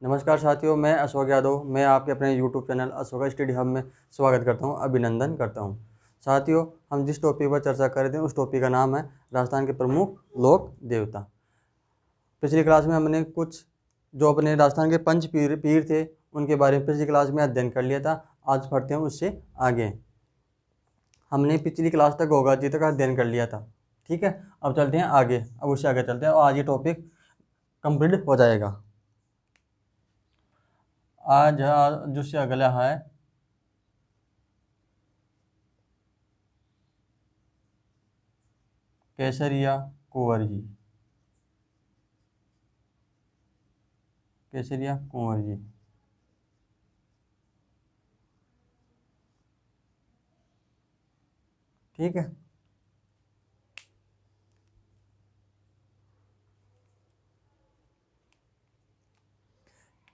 नमस्कार साथियों, मैं अशोक यादव। मैं आपके अपने YouTube channel Ashok study hub में स्वागत करता हूं, अभिनंदन करता हूं। साथियों, हम जिस टॉपिक पर चर्चा कर रहे थे उस टॉपिक का नाम है राजस्थान के प्रमुख लोक देवता। पिछली क्लास में हमने कुछ जो अपने राजस्थान के पंच पीर थे उनके बारे में पिछली क्लास में अध्ययन कर लिया था। आज पढ़ते हैं उससे आगे। हमने पिछली क्लास तक गोगा जी तक अध्ययन कर लिया था, ठीक है। अब चलते हैं आगे, अब उससे आगे चलते हैं और आज ये टॉपिक कंप्लीट हो जाएगा। आज जिससे अगला है केसरिया कुंवर जी। केसरिया कुंवर जी, ठीक है।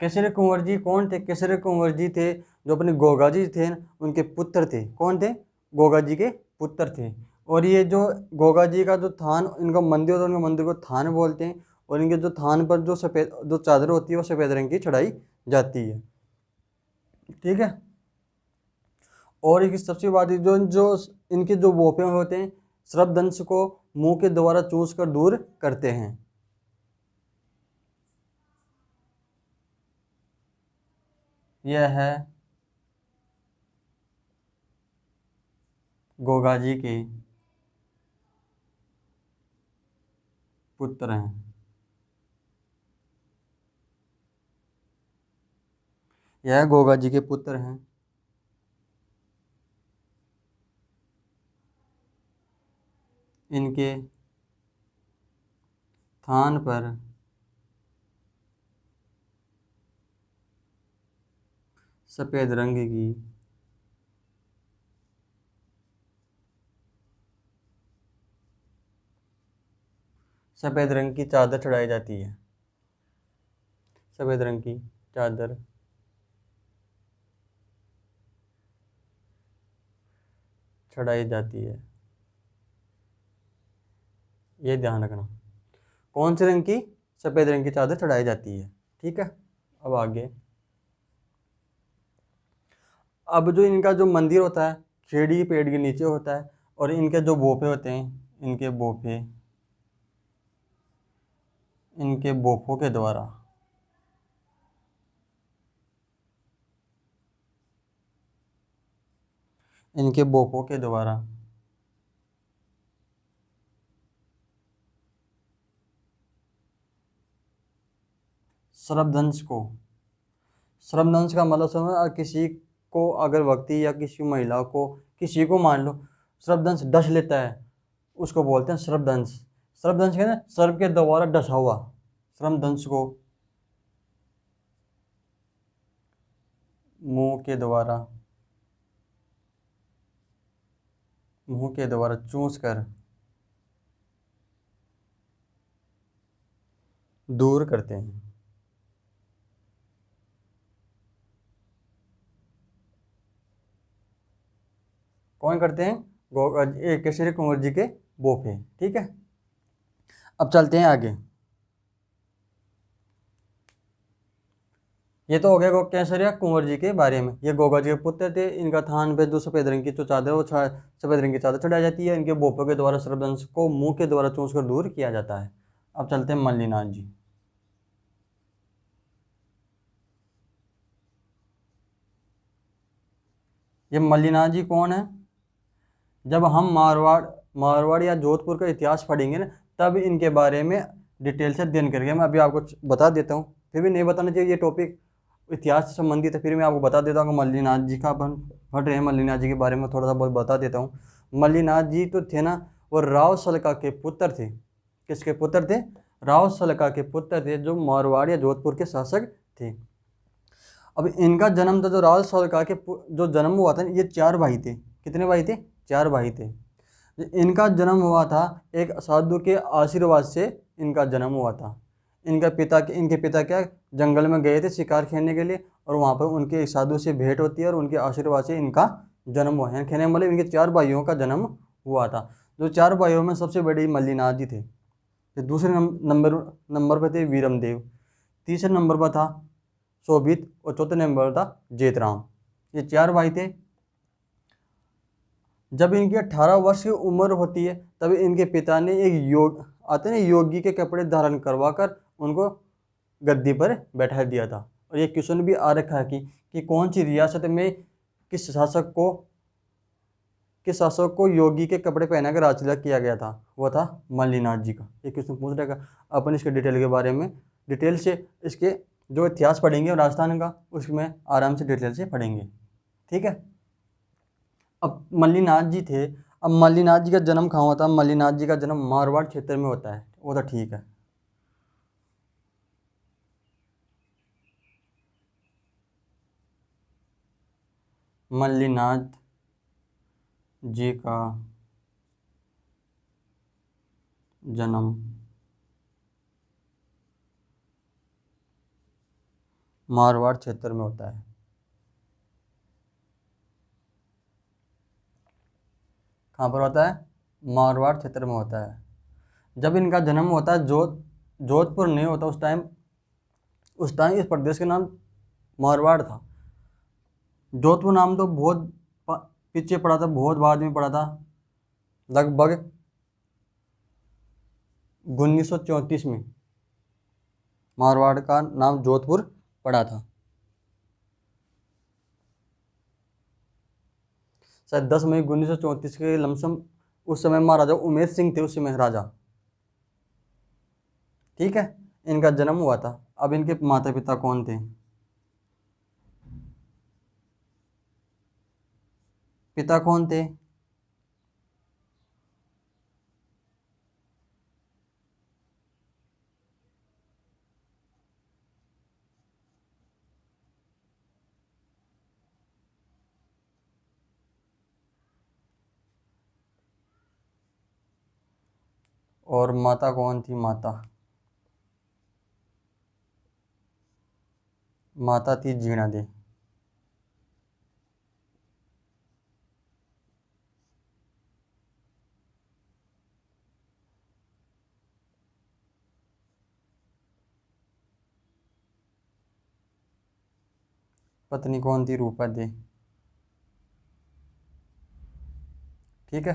केसरी कुंवर जी कौन थे? केसरी कुंवर जी थे जो अपने गोगा जी थे उनके पुत्र थे। कौन थे? गोगा जी के पुत्र थे। और ये जो गोगा जी का जो थान, इनका मंदिर होता है, उनके मंदिर को थान बोलते हैं। और इनके जो थान पर जो सफ़ेद जो चादर होती है वो सफ़ेद रंग की चढ़ाई जाती है, ठीक है। और एक सबसे बात जो जो इनके जो बोपे होते हैं सर्पदंश को मुंह के द्वारा चूस कर दूर करते हैं। यह है गोगा जी के पुत्र हैं। यह गोगा जी के पुत्र हैं। इनके थान पर सफ़ेद रंग की सफ़ेद रंग की चादर चढ़ाई जाती है। सफ़ेद रंग की चादर चढ़ाई जाती है, ये ध्यान रखना। कौन से रंग की? सफ़ेद रंग की चादर चढ़ाई जाती है, ठीक है। अब आगे, अब जो इनका जो मंदिर होता है खेड़ी पेड़ के नीचे होता है। और इनके जो बोपे होते हैं, इनके बोपे, इनके बोपों के द्वारा इनके बोपों के द्वारा सर्पदंश का मतलब समझ, किसी को अगर व्यक्ति या किसी महिला को, किसी को मान लो सर्पदंश डस लेता है, उसको बोलते हैं सर्पदंश। सर्पदंश है ना, सर्प के द्वारा डसा हुआ। सर्पदंश को मुंह के द्वारा चूस कर दूर करते हैं। कौन करते हैं? केसरी कुंवर जी के बोपे, ठीक है। अब चलते हैं आगे। ये तो हो गया केसरिया कुंवर जी के बारे में। ये गोगा जी के पुत्र थे। इनका थान पे जो सफ़ेद रंग की जो चादर वो सफ़ेद रंग की चादर चढ़ाई जाती है। इनके बोपों के द्वारा सर्पदंश को मुंह के द्वारा चूस कर दूर किया जाता है। अब चलते हैं मल्लीनाथ जी। ये मल्लीनाथ जी कौन है? जब हम मारवाड़ या जोधपुर का इतिहास पढ़ेंगे ना, तब इनके बारे में डिटेल से अध्ययन करेंगे। मैं अभी आपको बता देता हूँ, फिर भी नहीं बताना चाहिए, ये टॉपिक इतिहास से संबंधित है, फिर मैं आपको बता देता हूँ। मल्लीनाथ जी का अपन पढ़ रहे हैं, मल्लीनाथ जी के बारे में थोड़ा सा बहुत बता देता हूँ। मल्लीनाथ जी तो थे ना, वो राव सलका के पुत्र थे। किसके पुत्र थे? राव सलका के पुत्र थे, जो मारवाड़ या जोधपुर के शासक थे। अब इनका जन्म था, जो राव सलका के जो जन्म हुआ था, ये 4 भाई थे। कितने भाई थे? 4 भाई थे। इनका जन्म हुआ था एक साधु के आशीर्वाद से। इनका जन्म हुआ था। इनके पिता क्या जंगल में गए थे शिकार खेलने के लिए, और वहाँ पर उनके एक साधु से भेंट होती है और उनके आशीर्वाद से इनका जन्म हुआ है। कहने मतलब इनके 4 भाइयों का जन्म हुआ था। जो 4 भाइयों में सबसे बड़े मल्लीनाथ जी थे। दूसरे नंबर पर थे वीरमदेव। तीसरे नंबर पर था शोभित और चौथे नंबर पर था जेतराम। ये 4 भाई थे। जब इनकी 18 वर्ष की उम्र होती है तब इनके पिता ने एक योगी के कपड़े धारण करवाकर उनको गद्दी पर बैठा दिया था। और ये क्वेश्चन भी आ रखा है कि कौन सी रियासत में किस शासक को योगी के कपड़े पहनाकर राज तिलक किया गया था। वो था मल्लिनाथ जी का। ये क्वेश्चन पूछ रहेगा। अपन इसके डिटेल के बारे में डिटेल से इसके जो इतिहास पढ़ेंगे राजस्थान का उसमें आराम से डिटेल से पढ़ेंगे। ठीक है। अब मल्लिनाथ जी थे। अब मल्लिनाथ जी का जन्म कहाँ होता है? मल्लिनाथ जी का जन्म मारवाड़ क्षेत्र में होता है। वो तो ठीक है। मल्लिनाथ जी का जन्म मारवाड़ क्षेत्र में होता है। कहाँ पर होता है? मारवाड़ क्षेत्र में होता है। जब इनका जन्म होता है जोधपुर नहीं होता उस टाइम इस प्रदेश का नाम मारवाड़ था। जोधपुर नाम तो बहुत पीछे पड़ा था, बहुत बाद में पड़ा था, लगभग 1934 में मारवाड़ का नाम जोधपुर पड़ा था। शायद 10 मई 1934 के लमसम। उस समय महाराजा उमेश सिंह थे उस समय राजा। ठीक है। इनका जन्म हुआ था। अब इनके माता पिता कौन थे? पिता कौन थे? और माता कौन थी? माता थी जीणा दे। पत्नी कौन थी? रूपा दे। ठीक है।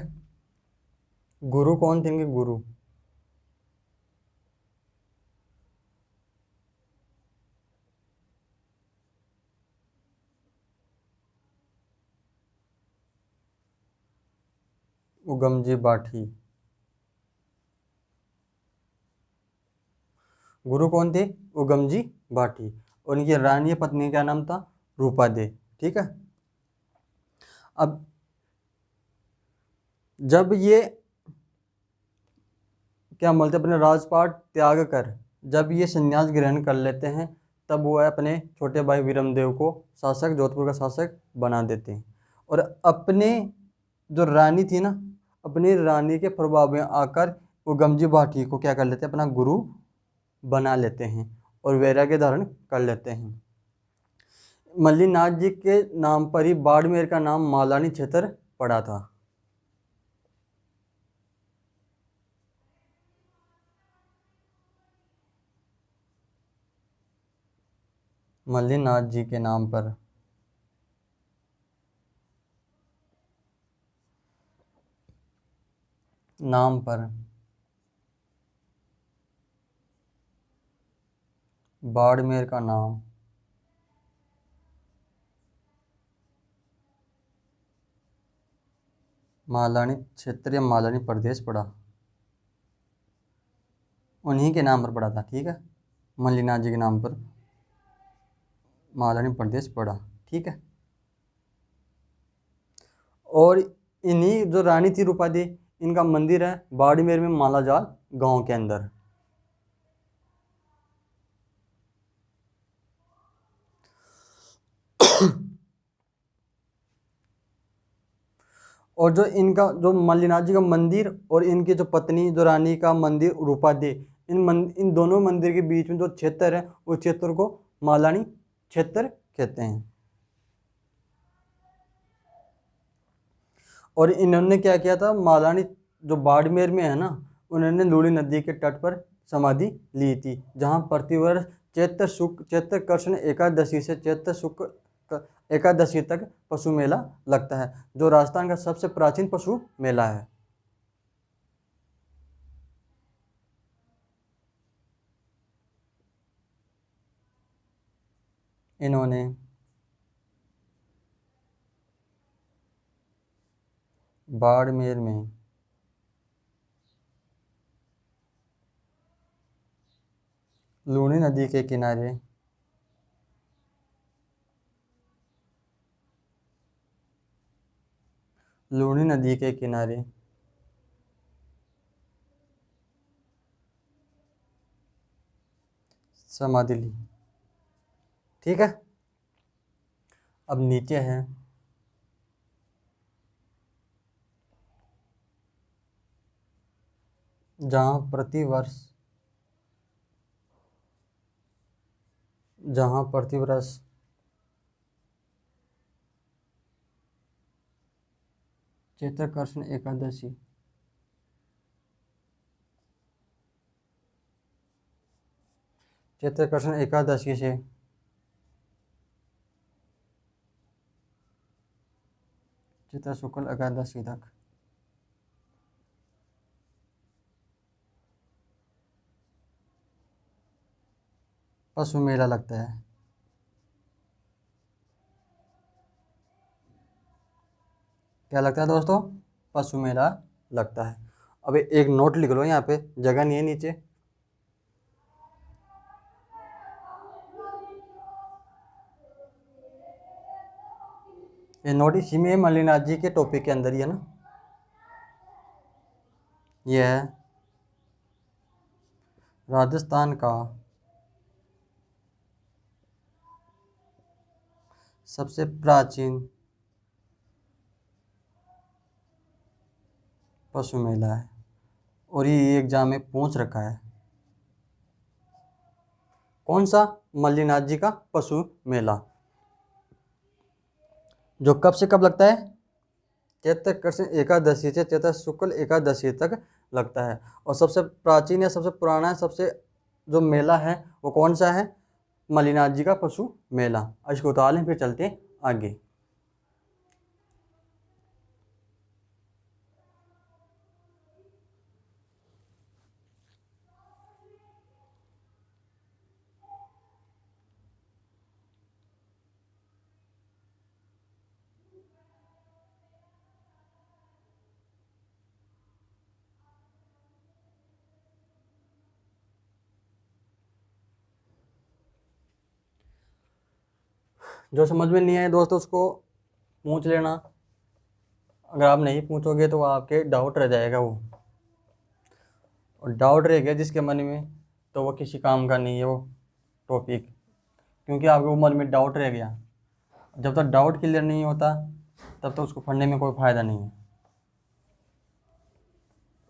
गुरु कौन थे इनके? गुरु उगमजी बाठी। गुरु कौन थे? उगमजी बाठी। और इनकी रानी पत्नी का नाम था रूपा दे। ठीक है। अब जब ये क्या बोलते अपने राजपाट त्याग कर जब ये संन्यास ग्रहण कर लेते हैं तब वो अपने छोटे भाई वीरमदेव को शासक, जोधपुर का शासक बना देते हैं। और अपने जो रानी थी ना, अपनी रानी के प्रभाव में आकर उगमजी भाटी को क्या कर लेते हैं? अपना गुरु बना लेते हैं और वैराग्य धारण कर लेते हैं। मल्लिनाथ जी के नाम पर ही बाड़मेर का नाम मालानी क्षेत्र पड़ा था। मल्लिनाथ जी के नाम पर बाड़मेर का नाम मालानी क्षेत्र या मालानी प्रदेश पड़ा। उन्हीं के नाम पर पड़ा था। ठीक है। मल्लिनाथ जी के नाम पर मालानी प्रदेश पड़ा। ठीक है। और इन्हीं जो रानी थी रूपादी, इनका मंदिर है बाड़मेर में मालाजाल गांव के अंदर। और जो इनका जो मल्लिनाथ जी का मंदिर और इनकी जो पत्नी जो रानी का मंदिर रूपादे, इन दोनों मंदिर के बीच में जो क्षेत्र है उस क्षेत्र को मालानी क्षेत्र कहते हैं। और इन्होंने क्या किया था? मालानी जो बाड़मेर में है ना, उन्होंने लूड़ी नदी के तट पर समाधि ली थी, जहाँ प्रतिवर्ष चैत्र शुक्ल चैत्र कृष्ण एकादशी से चैत्र शुक्ल एकादशी तक पशु मेला लगता है, जो राजस्थान का सबसे प्राचीन पशु मेला है। इन्होंने बाड़मेर में लूनी नदी के किनारे लूनी नदी के किनारे समाधि ली। ठीक है, अब नीचे है जहाँ प्रतिवर्ष चैत्र कृष्ण एकादशी चैत्र कृष्ण एकादशी से चैत्र शुक्ल एकादशी तक पशु मेला लगता है। क्या लगता है दोस्तों? पशु मेला लगता है। अब एक नोट लिख लो, यहाँ पे जगह नहीं है नीचे। ये नोट इसी में मल्लिनाथ जी के टॉपिक के अंदर ही है ना। यह है राजस्थान का सबसे प्राचीन पशु मेला है, और ये एग्जाम में पूछ रखा है। कौन सा? मल्लिनाथ जी का पशु मेला, जो कब से कब लगता है? चैत्र कृष्ण एकादशी से चैत्र शुक्ल एकादशी तक लगता है। और सबसे प्राचीन या सबसे पुराना सबसे जो मेला है वो कौन सा है? मल्लिनाथ जी का पशु मेला। इसको उतार लें, फिर चलते हैं आगे। जो समझ में नहीं आए दोस्तों उसको पूछ लेना। अगर आप नहीं पूछोगे तो आपके डाउट रह जाएगा वो, और डाउट रह गया जिसके मन में तो वो किसी काम का नहीं है वो टॉपिक, क्योंकि आपके वो मन में डाउट रह गया। जब तक डाउट क्लियर नहीं होता तब तक उसको पढ़ने में कोई फ़ायदा नहीं है।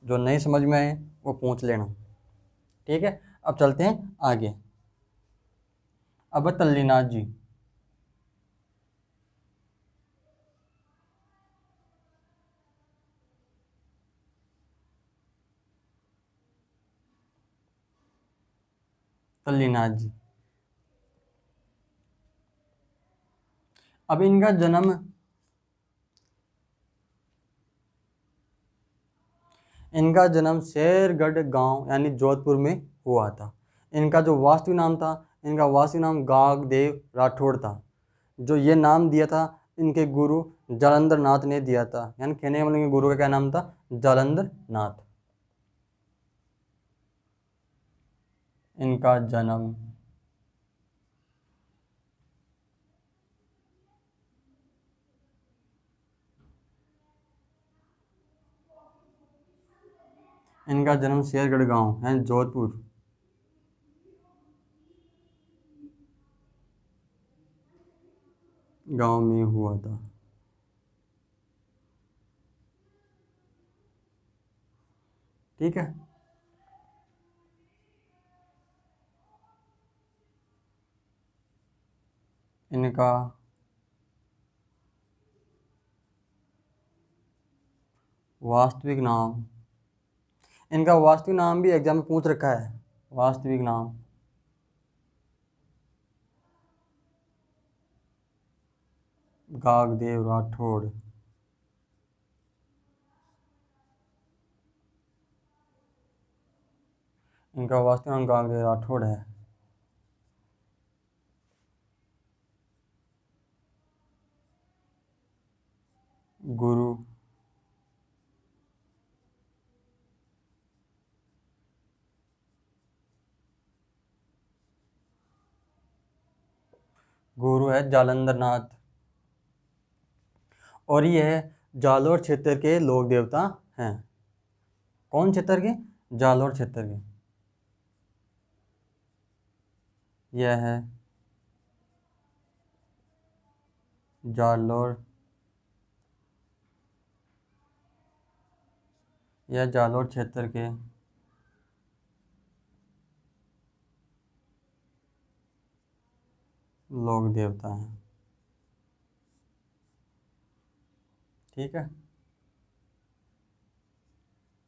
जो नहीं समझ में आए वो पूछ लेना। ठीक है, अब चलते हैं आगे। अब तल्लीनाथ जी। तल्लीनाथ जी, अब इनका जन्म शेरगढ़ गांव यानी जोधपुर में हुआ था। इनका जो वास्तविक नाम था, इनका वास्तविक नाम गागदेव राठौड़ था। जो ये नाम दिया था इनके गुरु जालंधर नाथ ने दिया था, यानी कहने वाले के गुरु का क्या नाम था? जालंधर नाथ। इनका जन्म शेरगढ़ गांव यानी जोधपुर गांव में हुआ था। ठीक है, इनका वास्तविक नाम, इनका वास्तविक नाम भी एग्जाम में पूछ रखा है। वास्तविक नाम गागदेव राठौड़। इनका वास्तविक नाम गागदेव राठौड़ है। गुरु गुरु है जालंधर नाथ। और ये जालोर क्षेत्र के लोक देवता हैं। कौन क्षेत्र के? जालोर क्षेत्र के। यह है जालोर, यह जालोर क्षेत्र के लोक देवता हैं। ठीक है।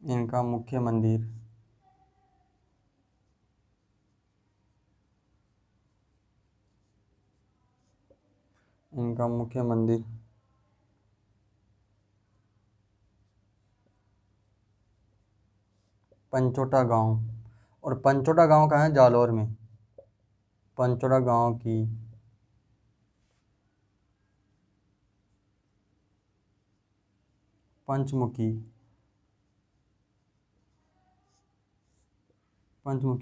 इनका मुख्य मंदिर पंचोटा गांव। और पंचोटा गांव कहाँ है? जालोर में। पंचोटा गांव की पंचमुखी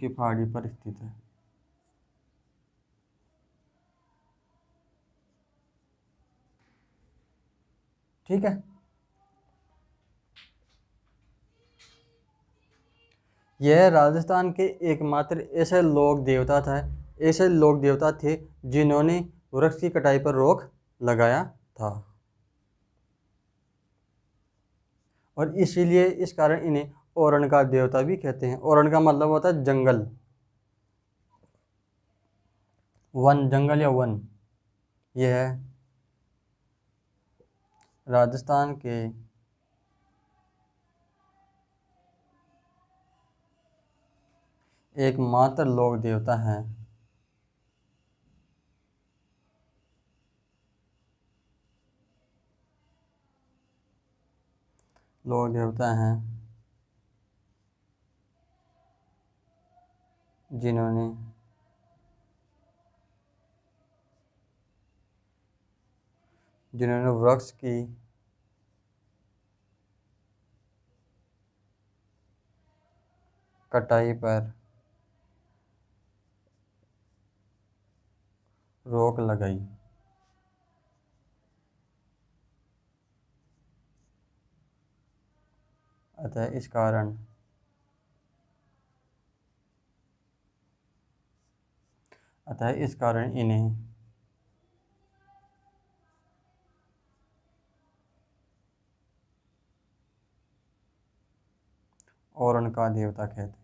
पहाड़ी पर स्थित है। ठीक है। यह राजस्थान के एकमात्र ऐसे लोक देवता थे जिन्होंने वृक्ष की कटाई पर रोक लगाया था। और इसीलिए इस कारण इन्हें ओरण का देवता भी कहते हैं। ओरण का मतलब होता है जंगल, वन, जंगल या वन। यह है राजस्थान के एकमात्र लोक देवता हैं। लोक देवता हैं जिन्होंने वृक्ष की कटाई पर रोक लगाई। अतः इस कारण इन्हें ओरण का देवता कहते हैं।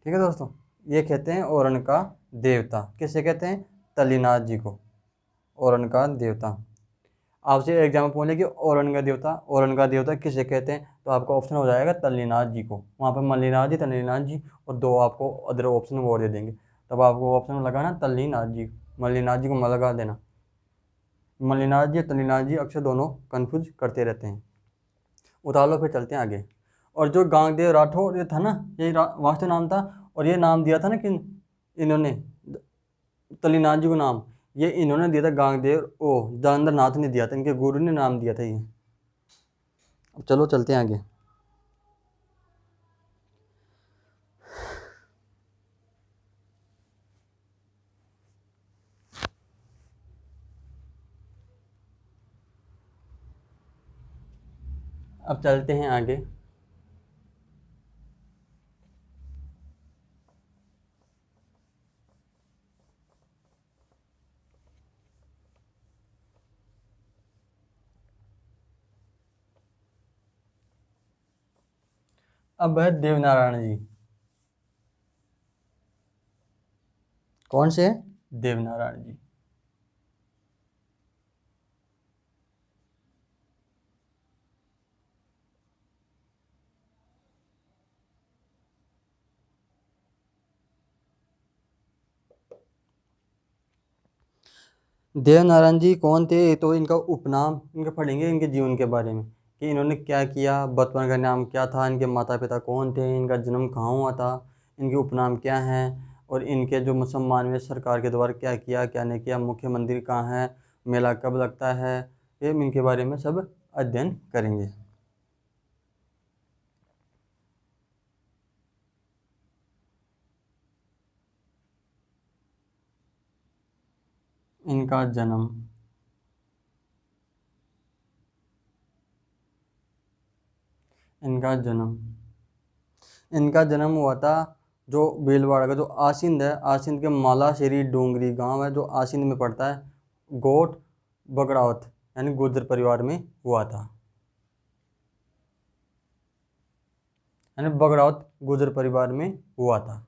ठीक है दोस्तों, ये कहते हैं ओरण का देवता। किसे कहते हैं? तल्लीनाथ जी को ओरण का देवता। आपसे एग्जाम पूछे कि ओरण का देवता किसे कहते हैं, तो आपका ऑप्शन हो जाएगा तल्लीनाथ जी को। वहाँ पर मल्लीनाथ जी, तल्लीनाथ जी और दो आपको अदर ऑप्शन और दे देंगे, तब आपको ऑप्शन लगाना तल्लीनाथ जी। मल्लीनाथ जी को मत लगा देना। मल्लीनाथ जी, तल्लीनाथ जी अक्सर दोनों कन्फ्यूज करते रहते हैं। उतार लो, फिर चलते हैं आगे। और जो गांगदेव राठौड़ ये था ना, ये वास्तव नाम था। और ये नाम दिया था ना कि इन्होंने तल्लीनाथ जी को नाम, ये इन्होंने दिया था गांगदेव जालंधर नाथ ने दिया था, इनके गुरु ने नाम दिया था ये। अब चलो चलते हैं आगे। अब चलते हैं आगे। अब है देवनारायण जी। कौन से? देवनारायण जी। देवनारायण जी कौन थे, तो इनका उपनाम इनका पढ़ेंगे, इनके जीवन के बारे में कि इन्होंने क्या किया, बचपन का नाम क्या था, इनके माता पिता कौन थे, इनका जन्म कहाँ हुआ था, इनके उपनाम क्या हैं, और इनके जो मुसलमान में सरकार के द्वारा क्या किया क्या नहीं किया, मुख्य मंदिर कहाँ है, मेला कब लगता है, ये इनके बारे में सब अध्ययन करेंगे। इनका जन्म, इनका जन्म इनका जन्म हुआ था जो भीलवाड़ा का जो आसिंद है, आसिंद के मालाशेरी डोंगरी गांव है जो आसिंद में पड़ता है, गोट बगड़ावत यानी गुर्जर परिवार में हुआ था, यानी बगड़ावत गुर्जर परिवार में हुआ था।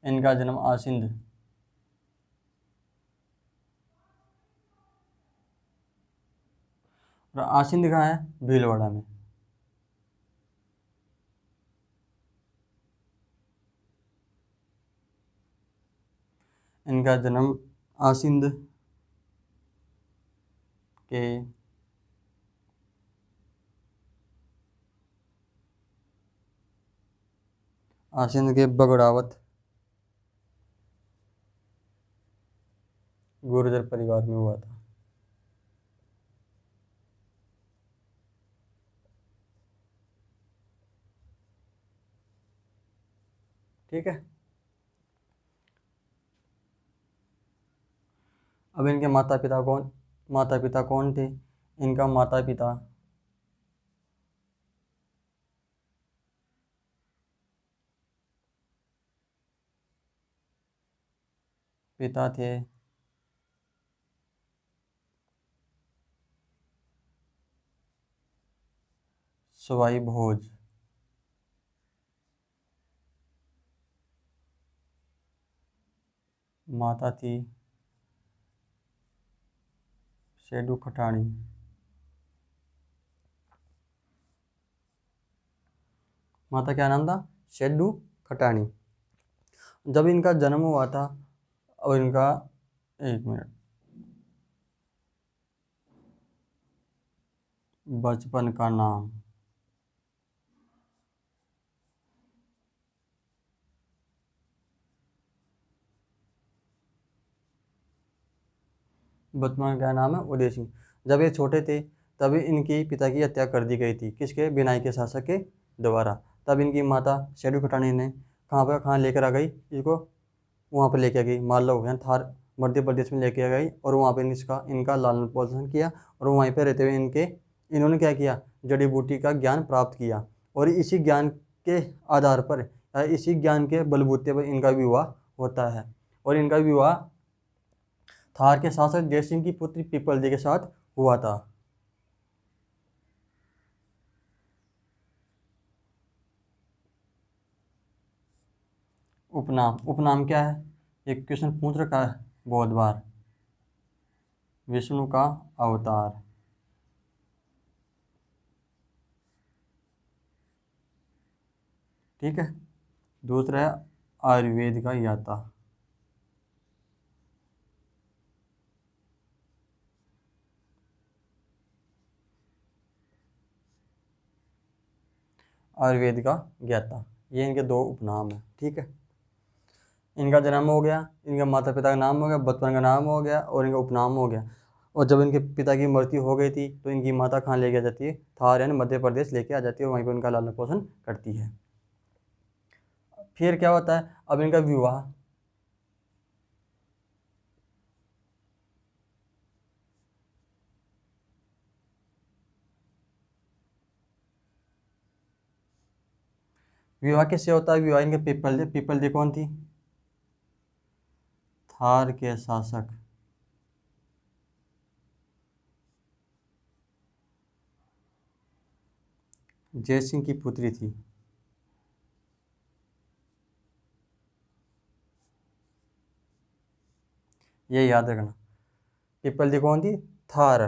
इनका जन्म आसिंद, और आसिंद कहाँ है, भीलवाड़ा में। इनका जन्म आसिंद के बगड़ावत गुर्जर परिवार में हुआ था। ठीक है। अब इनके माता पिता कौन थे, इनका माता पिता पिता थे सवाई भोज, माता थी शेडू खटाणी। माता क्या नाम था, शेडू खटाणी। जब इनका जन्म हुआ था, और इनका, एक मिनट, बचपन का नाम, बचपन का क्या नाम है, उदय सिंह। जब ये छोटे थे तभी इनकी पिता की हत्या कर दी गई थी, किसके, बिनाई के शासक के द्वारा। तब इनकी माता शेडू खटाणी ने कहाँ लेकर आ गई इसको, वहाँ पर लेके आ गई, मालवा यहाँ थार मध्य प्रदेश में लेके आ गई, और वहाँ पे इनका लालन पालन किया, और वहीं पर रहते हुए इन्होंने क्या किया, जड़ी बूटी का ज्ञान प्राप्त किया, और इसी ज्ञान के आधार पर, इसी ज्ञान के बलबूते पर इनका विवाह होता है, और इनका विवाह थार के शासक जय सिंह की पुत्री पीपल जी के साथ हुआ था। उपनाम, उपनाम क्या है, एक क्वेश्चन पूछ रखा है बहुत बार, विष्णु का अवतार। ठीक है। दूसरा है आयुर्वेद का याता। आयुर्वेद का ज्ञाता, ये इनके दो उपनाम है। ठीक है। इनका जन्म हो गया, इनके माता पिता का नाम हो गया, बचपन का नाम हो गया, और इनका उपनाम हो गया। और जब इनके पिता की मृत्यु हो गई थी तो इनकी माता कहाँ लेके आ जाती है, थार यानी मध्य प्रदेश लेके आ जाती है, और वहीं पर उनका लालन पोषण करती है। फिर क्या होता है, अब इनका विवाह, विवाह किससे होता है, विवाह इनके पीपल जी कौन थी, थार के शासक जय सिंह की पुत्री थी। ये याद रखना, पीपल जी कौन थी, थार,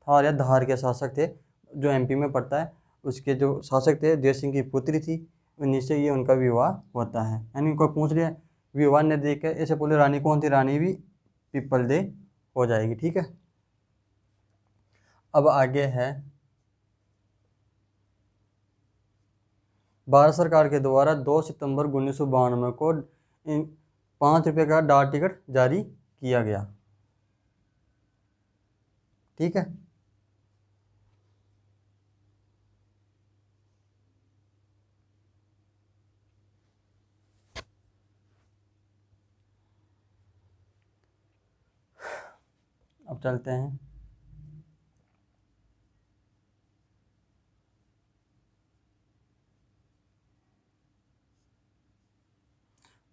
थार या धार के शासक थे, जो एमपी में पड़ता है, उसके जो शासक थे जय सिंह की पुत्री थी, उन्हीं से ये उनका विवाह होता है। यानी कोई पूछ रहे विवाह ने देख के ऐसे बोले रानी कौन थी, रानी भी पीपल दे हो जाएगी। ठीक है, अब आगे है भारत सरकार के द्वारा 2 सितंबर 1992 को 5 रुपये का डाक टिकट जारी किया गया। ठीक है, अब चलते हैं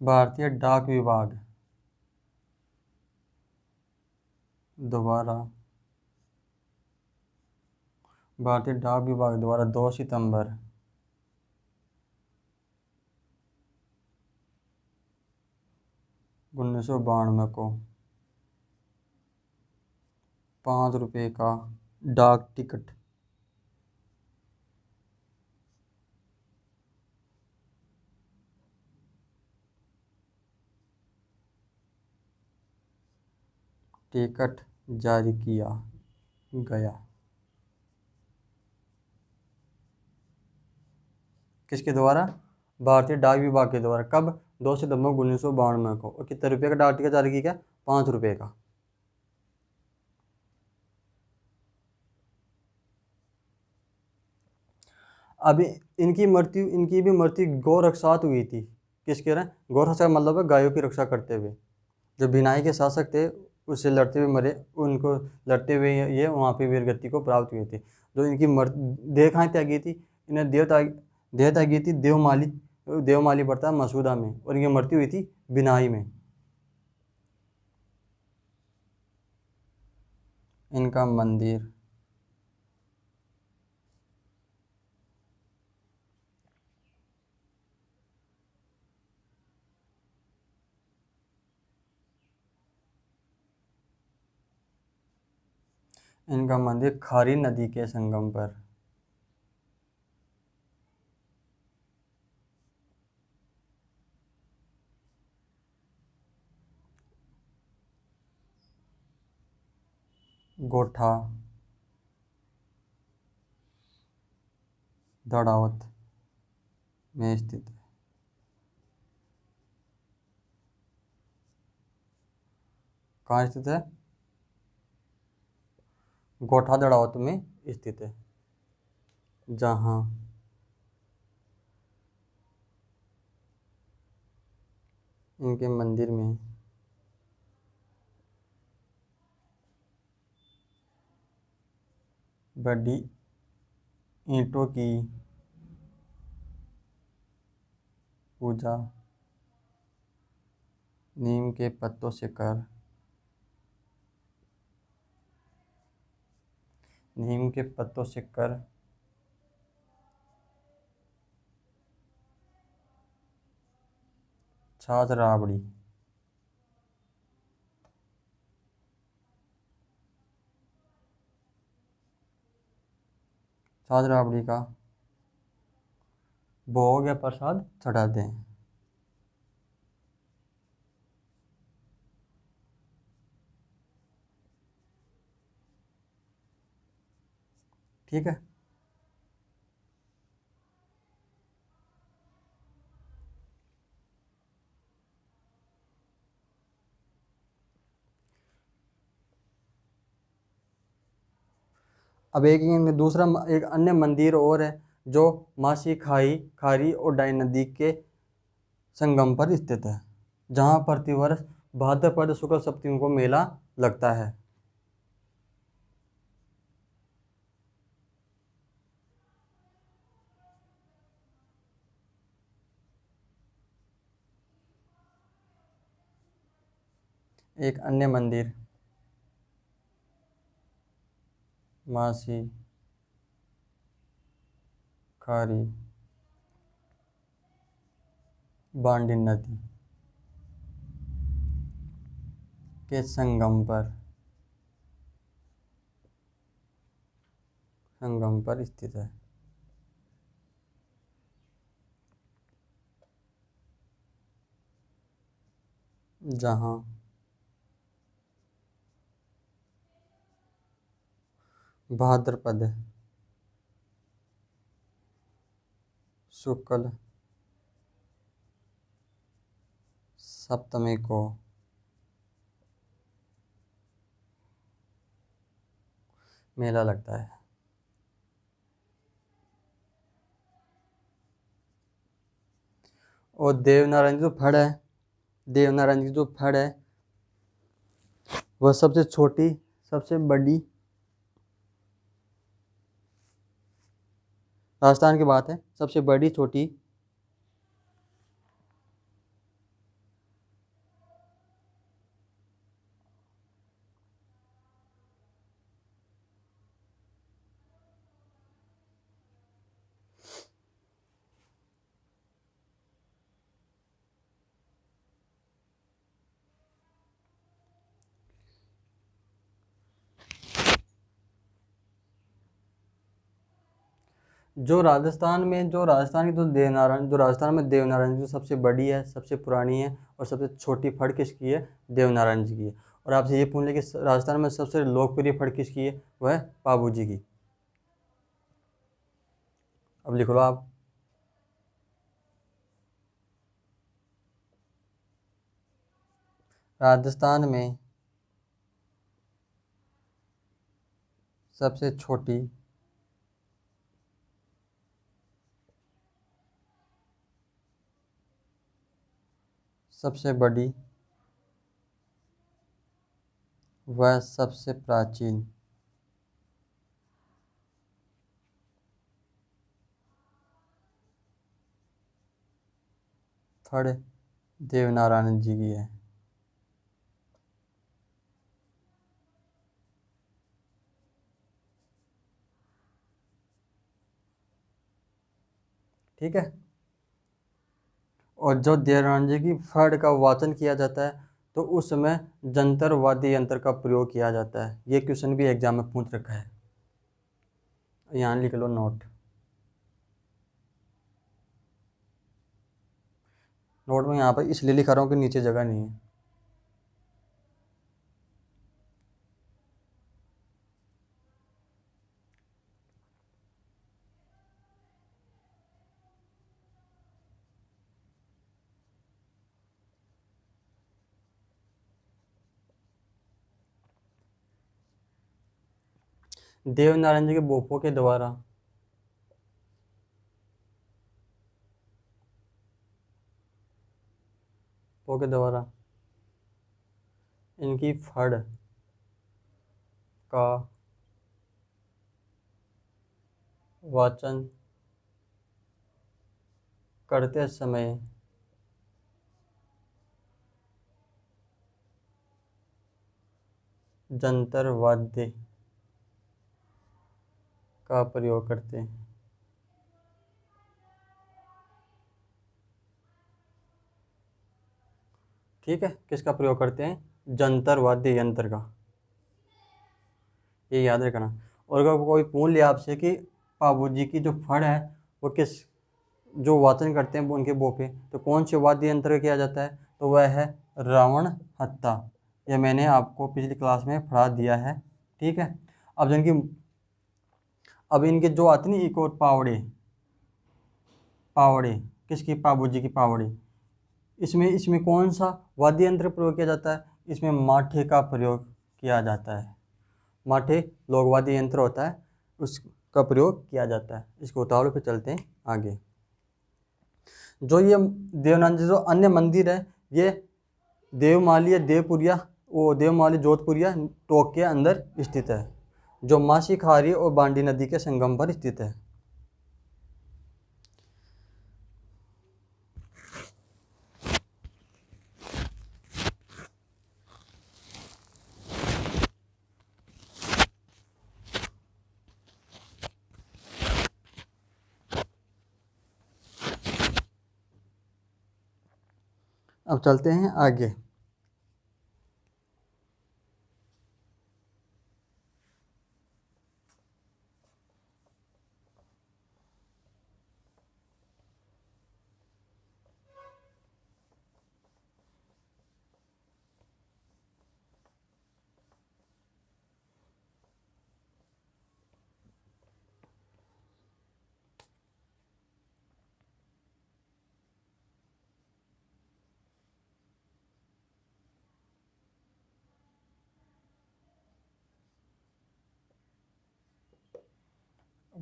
भारतीय डाक विभाग द्वारा, भारतीय डाक विभाग द्वारा 2 सितंबर 1992 को 5 रुपये का डाक टिकट जारी किया गया। किसके द्वारा? भारतीय डाक विभाग के द्वारा। कब? 2 सितंबर 1992 को। और कितने रुपये का डाक टिकट जारी किया गया? 5 रुपये का। अभी इनकी भी मृत्यु गौ रक्षात हुई थी। किसके रहे? गौ रक्षा मतलब है गायों की रक्षा करते हुए। जो भिनाई के शासक थे उससे लड़ते हुए मरे, उनको लड़ते हुए ये वहाँ पे वीरगति को प्राप्त हुए थे। जो इनकी देह कहाँ त्यागी थी? इन्हें देह त्यागी थी देवमाली पड़ता है मसूदा में, और इनकी मृत्यु हुई थी भिनाई में। इनका मंदिर खारी नदी के संगम पर गोठा दड़ावत में स्थित है। कहाँ स्थित है? गोठा दड़ावत में स्थित है, जहाँ इनके मंदिर में बड़ी ईंटों की पूजा नीम के पत्तों से कर छाछ राबड़ी का भोग या प्रसाद चढ़ाते हैं। ठीक है, अब एक अन्य मंदिर और है जो मासी खारी और डाई नदी के संगम पर स्थित है, जहाँ प्रतिवर्ष भाद्रपद शुक्ल सप्तमी को मेला लगता है। एक अन्य मंदिर मासी खारी बांडी नदी के संगम पर स्थित है, जहाँ भाद्रपद शुक्ल सप्तमी को मेला लगता है। और देवनारायण की जो फड़ है, देवनारायण की जो फड़ है वह सबसे छोटी, सबसे बड़ी, राजस्थान की बात है, सबसे बड़ी, छोटी, जो राजस्थान की जो राजस्थान में देवनारायण की जो सबसे बड़ी है, सबसे पुरानी है और सबसे छोटी फड़ किसकी है? देवनारायण जी की है। और आपसे ये पूछ ले कि राजस्थान में सबसे लोकप्रिय फड़ किसकी है? वह है पाबू जी की। अब लिख लो आप। राजस्थान में सबसे छोटी सबसे बड़ी वह सबसे प्राचीन फड़ देवनारायण जी की है। ठीक है। और जो देवनारायण जी की फड़ का वाचन किया जाता है तो उस समय जंतर वाद्य यंत्र का प्रयोग किया जाता है। ये क्वेश्चन भी एग्जाम में पूछ रखा है, यहाँ लिख लो नोट। नोट में यहाँ पर इसलिए लिखा रहा हूँ कि नीचे जगह नहीं है। देवनारायण जी के बोपों के द्वारा इनकी फड़ का वाचन करते समय जंतर वाद्य का प्रयोग करते हैं। ठीक है, किसका प्रयोग करते हैं? जंतर वाद्य यंत्र का, ये याद रखना। और अगर कोई पूछ लिया आपसे कि पाबू जी की जो फड़ है वो किस जो वाचन करते हैं वो उनके बोपे, तो कौन से वाद्य यंत्र का किया जाता है? तो वह है रावण हत्ता। यह मैंने आपको पिछली क्लास में पढ़ा दिया है। ठीक है। अब जिनकी अब इनके जो आती नहीं एक और पावड़े, पावड़े किसकी? पाबू जी की पावड़ी। इसमें इसमें कौन सा वाद्य यंत्र प्रयोग किया जाता है? इसमें माठे का प्रयोग किया जाता है। माठे लोकवाद्य यंत्र होता है, उसका प्रयोग किया जाता है। इसको उतावल पे चलते हैं आगे। जो ये देवनारायण जो अन्य मंदिर है ये देवमाली या देवपुरिया, वो देवमाली जोधपुरिया टोक के अंदर स्थित है, जो मासी खारी और बांडी नदी के संगम पर स्थित है। अब चलते हैं आगे।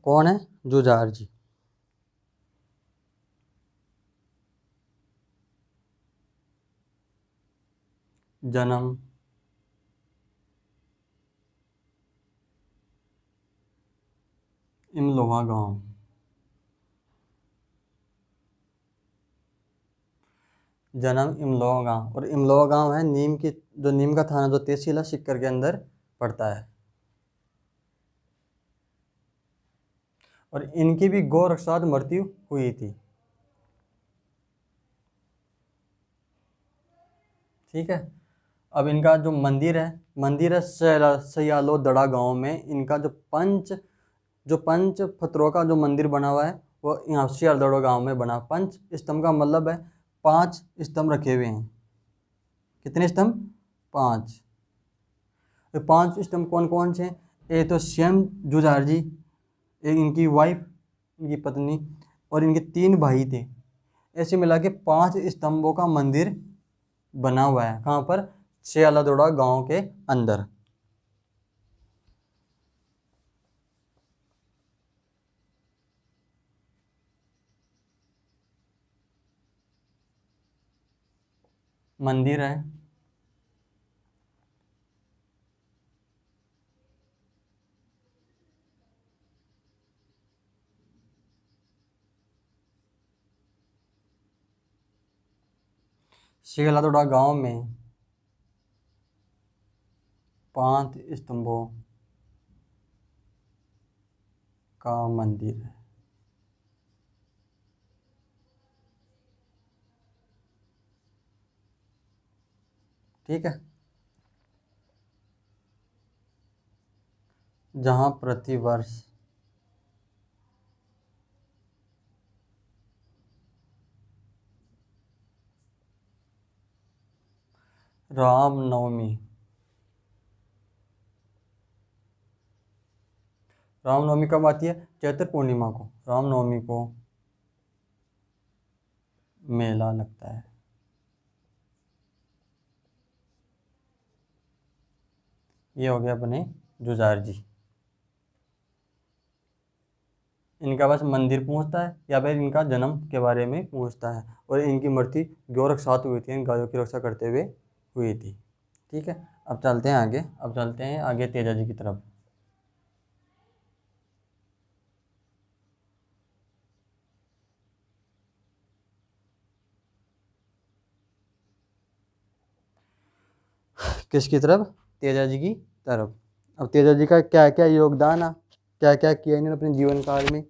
कौन है? जुझार जी। जन्म इमलोहा गांव। जन्म इमलोहा गांव, और इमलोहा गांव है नीम की, जो नीम का थाना जो तहसील है सिक्कर के अंदर पड़ता है। और इनकी भी गोरक्षात मृत्यु हुई थी। ठीक है। अब इनका जो मंदिर है सयालो दड़ा गांव में। इनका जो पंच पत्थरों का जो मंदिर बना हुआ है वो यहाँ सियालदड़ो गांव में बना। पंच स्तंभ का मतलब है 5 स्तंभ रखे हुए हैं। कितने स्तंभ? 5। ये 5 स्तंभ कौन कौन से हैं? एक तो स्वयं जुझार जी, एक इनकी वाइफ, इनकी पत्नी, और इनके 3 भाई थे। ऐसे मिला के 5 स्तंभों का मंदिर बना हुआ है। कहाँ पर? सियालादोड़ा गांव के अंदर। मंदिर है। सियालादोड़ा गांव में 5 स्तंभों का मंदिर है। ठीक है। जहाँ प्रतिवर्ष रामनवमी रामनवमी कब आती है? चैत्र पूर्णिमा को रामनवमी को मेला लगता है। ये हो गया अपने जुझार जी। इनका बस मंदिर पूछता है या फिर इनका जन्म के बारे में पूछता है, और इनकी मृत्यु गोरख साथ हुई थी, इन गायों की रक्षा करते हुए हुई थी। ठीक है। अब चलते हैं आगे, तेजा जी की तरफ। किसकी तरफ? तेजा जी की तरफ। अब तेजा जी का क्या क्या योगदान है, क्या क्या किया इन्होंने अपने जीवन काल में,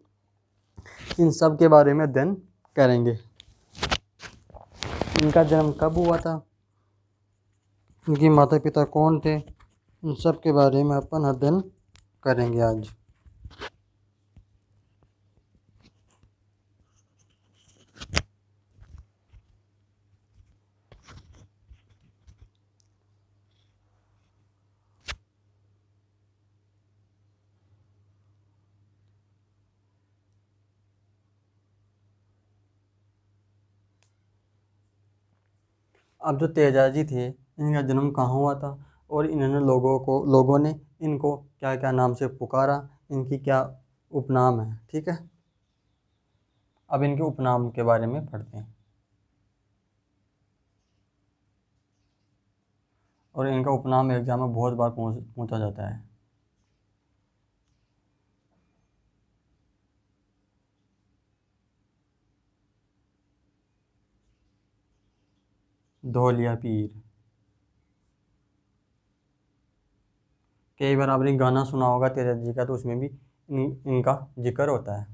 इन सब के बारे में अध्ययन करेंगे। इनका जन्म कब हुआ था, इनके माता पिता कौन थे, इन सब के बारे में अपन अध्ययन करेंगे आज। अब जो तेजाजी थे, इनका जन्म कहाँ हुआ था, और इन्होंने लोगों ने इनको क्या क्या नाम से पुकारा, इनकी क्या उपनाम है। ठीक है। अब इनके उपनाम के बारे में पढ़ते हैं। और इनका उपनाम एग्जाम में बहुत बार पूछा जाता है। धौलिया पीर। कई बार आपने गाना सुना होगा तेजाजी का, तो उसमें भी इनका जिक्र होता है।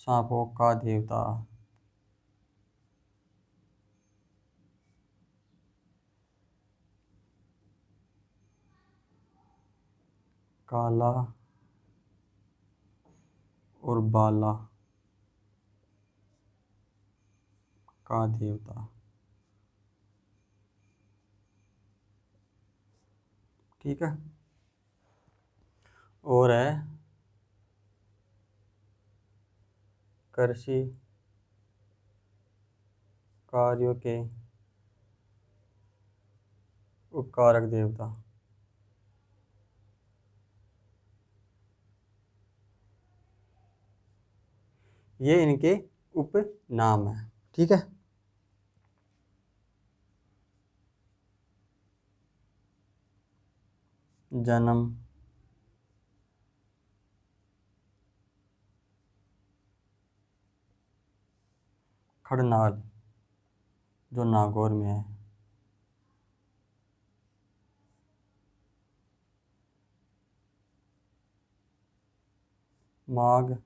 सांपों का देवता। काला और बाला का देवता। ठीक है। और है कृषि कार्यों के उपकारक देवता। ये इनके उपनाम है। ठीक है। जन्म, खड़नाल जो नागौर में है। माघ,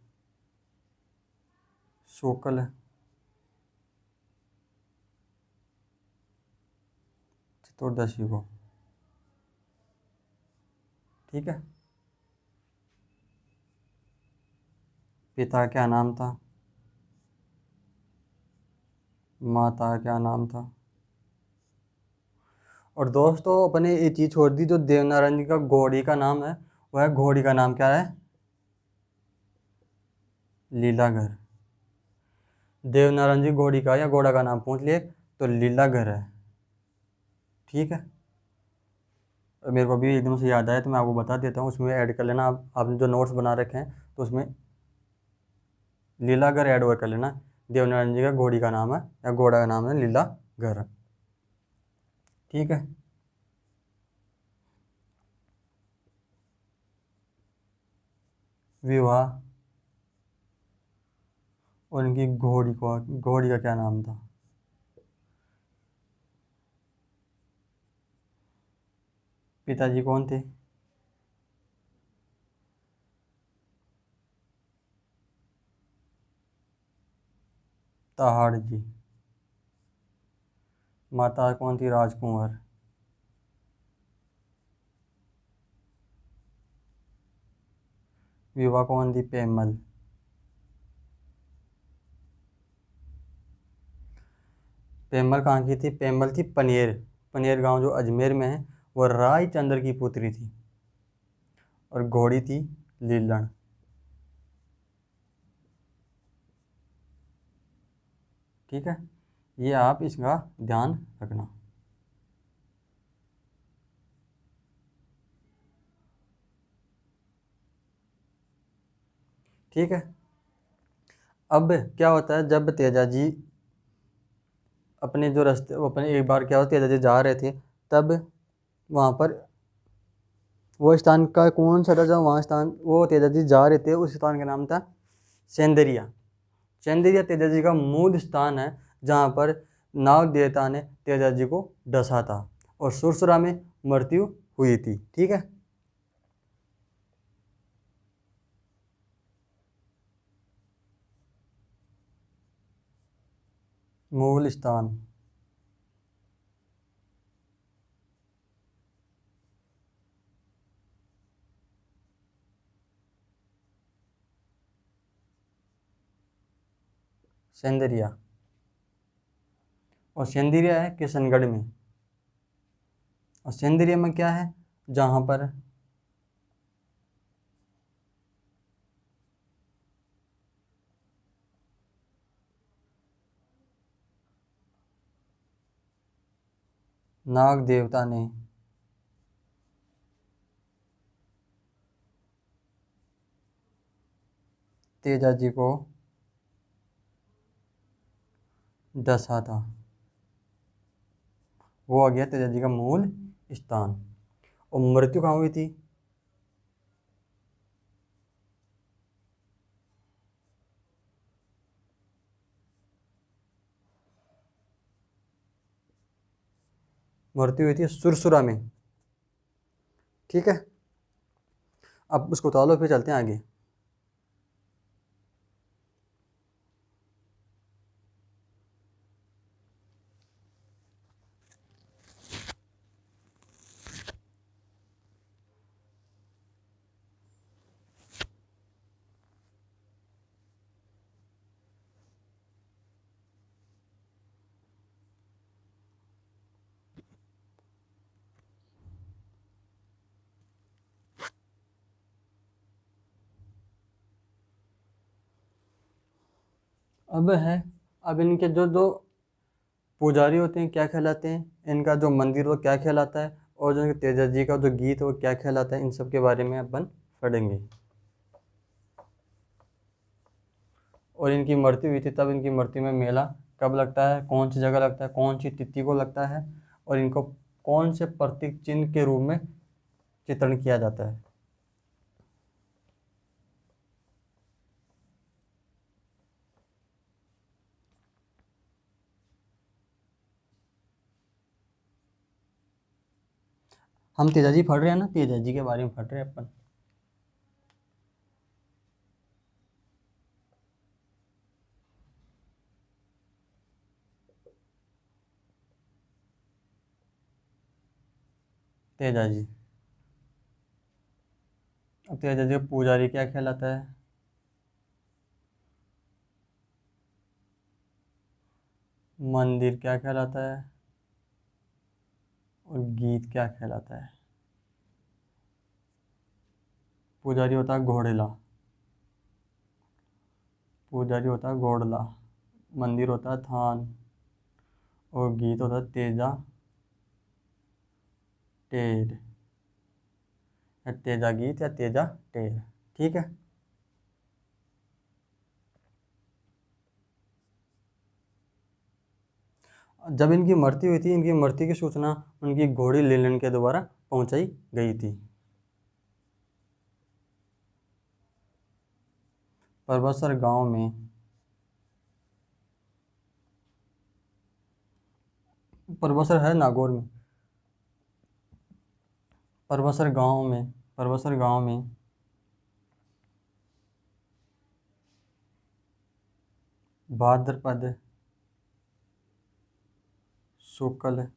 शुक्ल, चतुर्दशी को। ठीक है। पिता क्या नाम था, माता का क्या नाम था। और दोस्तों अपने ये चीज़ छोड़ दी, जो देवनारायण जी का घोड़ी का नाम है, वह घोड़ी का नाम क्या है, लीलाधर। देवनारायण जी घोड़ी का या घोड़ा का नाम पूछ लिए तो लीलाधर है। ठीक है। और मेरे को अभी एकदम से याद आया तो मैं आपको बता देता हूँ, उसमें ऐड कर लेना। आपने जो नोट्स बना रखे हैं तो उसमें लीलाधर ऐड कर लेना। देवनारायण जी का घोड़ी का नाम है या घोड़ा का नाम है लीलाधर। ठीक है। विवाह, और उनकी घोड़ी का क्या नाम था। पिताजी कौन थे, ताहाड़ जी। माता कौन थी, राजकुंवर। विवाह कौन थी, पेमल। पेमल कहाँ की थी, पेमल थी पनेर, पनेर गांव जो अजमेर में है, वो राय चंद्र की पुत्री थी। और घोड़ी थी लीलन। ठीक है। ये आप इसका ध्यान रखना। ठीक है। अब क्या होता है, जब तेजा जी अपने जो रास्ते, अपने एक बार क्या होता, तेजा जी जा रहे थे, तब वहाँ पर वो स्थान का कौन सा था, जब वहाँ स्थान वो तेजा जी जा रहे थे, उस स्थान का नाम था सेंदरिया। सेंदरिया तेजा जी का मूल स्थान है, जहाँ पर नाग देवता ने तेजा जी को डसा था और सुरसुरा में मृत्यु हुई थी। ठीक है। मूल स्थान, सेंदरिया। और सेंदरिया है किशनगढ़ में। और सेंदरिया में क्या है, जहाँ पर नाग देवता ने तेजा जी को डसा था, वो आ गया तेजा जी का मूल स्थान। और मृत्यु कहाँ हुई थी, मृत्यु हुई थी सुरसुरा में। ठीक है। अब उसको उतारो, फिर चलते हैं आगे। अब है, अब इनके जो जो पुजारी होते हैं क्या कहलाते हैं, इनका जो मंदिर वो क्या कहलाता है, और जो इनके तेजा जी का जो गीत है वो क्या कहलाता है, इन सब के बारे में अपन पढ़ेंगे। और इनकी मृत्यु हुई थी, तब इनकी मृत्यु में मेला कब लगता है, कौन सी जगह लगता है, कौन सी तिथि को लगता है, और इनको कौन से प्रतीक चिन्ह के रूप में चित्रण किया जाता है। हम तेजाजी पढ़ रहे हैं ना, तेजाजी के बारे में पढ़ रहे हैं अपन। तेजाजी, अब तेजाजी का पुजारी क्या कहलाता है, मंदिर क्या कहलाता है, और गीत क्या कहलाता है। पुजारी होता है घोड़ेला, पुजारी होता है घोड़ला, मंदिर होता है थान, और गीत होता है तेजा टेर, या तेजा गीत या तेजा टेर। ठीक है। जब इनकी मृत्यु हुई थी, इनकी मृत्यु की सूचना उनकी घोड़ी लीलन के द्वारा पहुंचाई गई थी। परबसर गांव में, परबसर है नागौर में, परबसर गांव में, परबसर गांव में भाद्रपद शुक्ल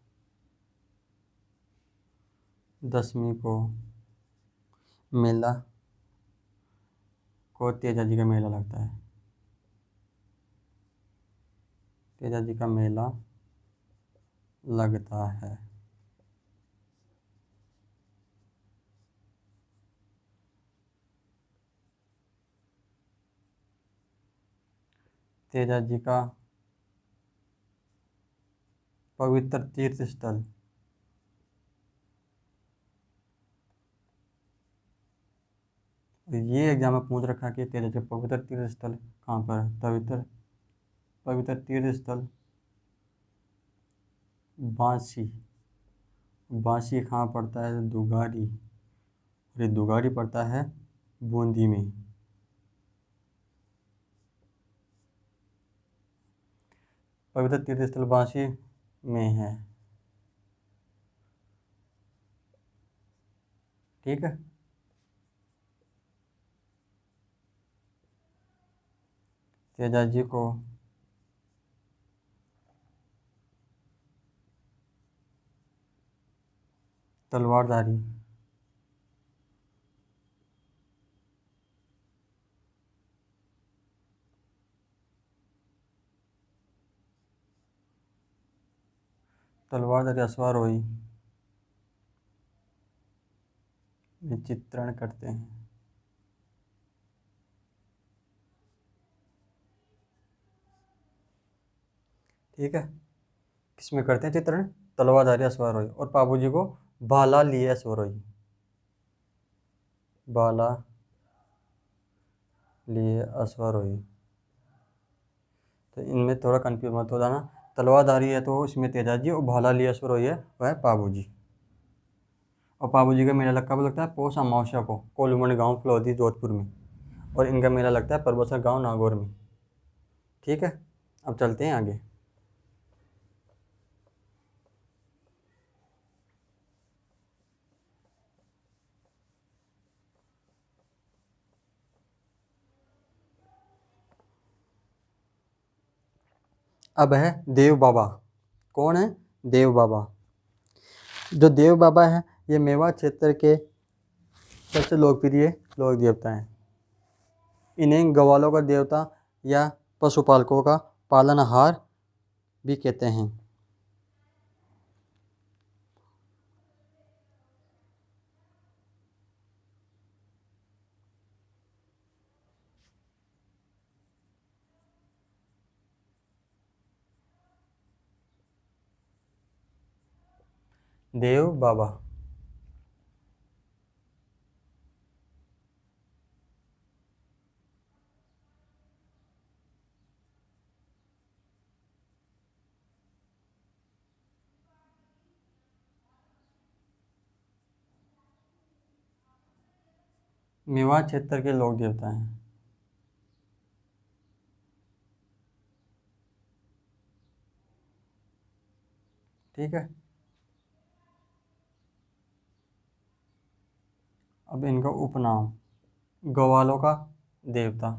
दशमी को मेला को तेजा जी का मेला लगता है। तेजा जी का मेला लगता है। तेजा जी का पवित्र तीर्थ स्थल, ये एग्जाम में पूछ रखा कि तेजा जी का पवित्र तीर्थ स्थल कहाँ पर है। पवित्र पवित्र तीर्थ स्थल बांसी, बांसी कहाँ पड़ता है, दुगारी, और ये दुगारी पड़ता है बूंदी में। पवित्र तीर्थ स्थल बांसी में है। ठीक है। तेजा जी को तलवारधारी, तलवारधारी अश्वारोही में चित्रण करते हैं। ठीक है। किसमें करते हैं चित्रण, तलवारधारी अश्वारोही, और पापू जी को भाला लिए अश्वारोही, भाला लिए अश्वारोही। तो इनमें थोड़ा कंफ्यूज मत हो जाना, तलवारधारी है तो इसमें तेजा जी, और भाला लिए अश्वारोही है वह पापू जी। और पापू जी का मेला कब लगता है, पौष अमावस्या को, कोलूमंड गांव फलौदी जोधपुर में, और इनका मेला लगता है परबसर गांव नागौर में। ठीक है। अब चलते हैं आगे। अब है देव बाबा। कौन है, देव बाबा। जो देव बाबा है, ये मेवात क्षेत्र के सबसे लोकप्रिय लोक देवता हैं। इन्हें ग्वालों का देवता या पशुपालकों का पालनहार भी कहते हैं। देव बाबा, मेवात क्षेत्र के लोक देवता हैं। ठीक है। अब इनका उपनाम, ग्वालों का देवता।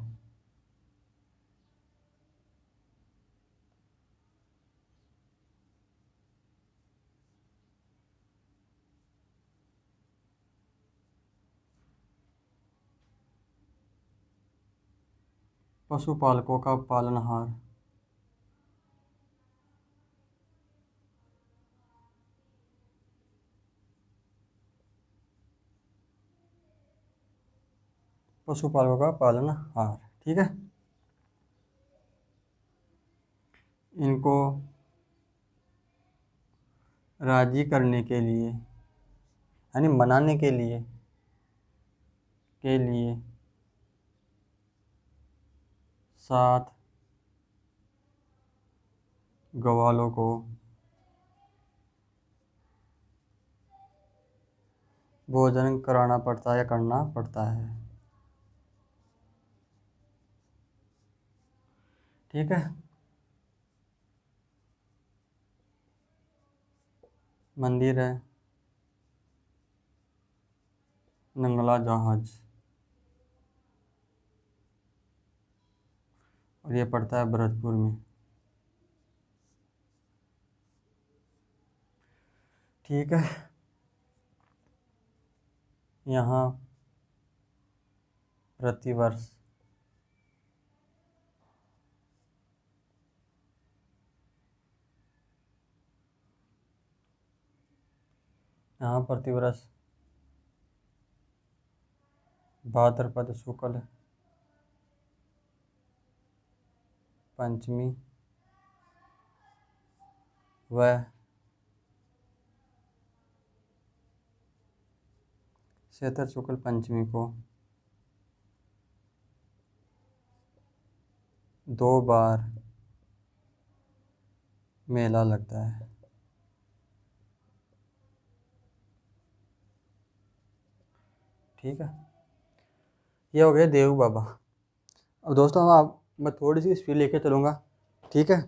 पशुपालकों का पालनहार। पशुपालकों का पालनहार। ठीक है। इनको राजी करने के लिए, यानी मनाने के लिए 7 ग्वालों को भोजन कराना पड़ता है या करना पड़ता है। ठीक है। मंदिर है नंगला जहाज, और ये पड़ता है भरतपुर में। ठीक है। यहाँ प्रतिवर्ष भाद्रपद शुक्ल पंचमी व चैत्र शुक्ल पंचमी को 2 बार मेला लगता है। ठीक है। ये हो गए देव बाबा। अब दोस्तों मैं थोड़ी सी स्पीड लेके चलूँगा। ठीक है।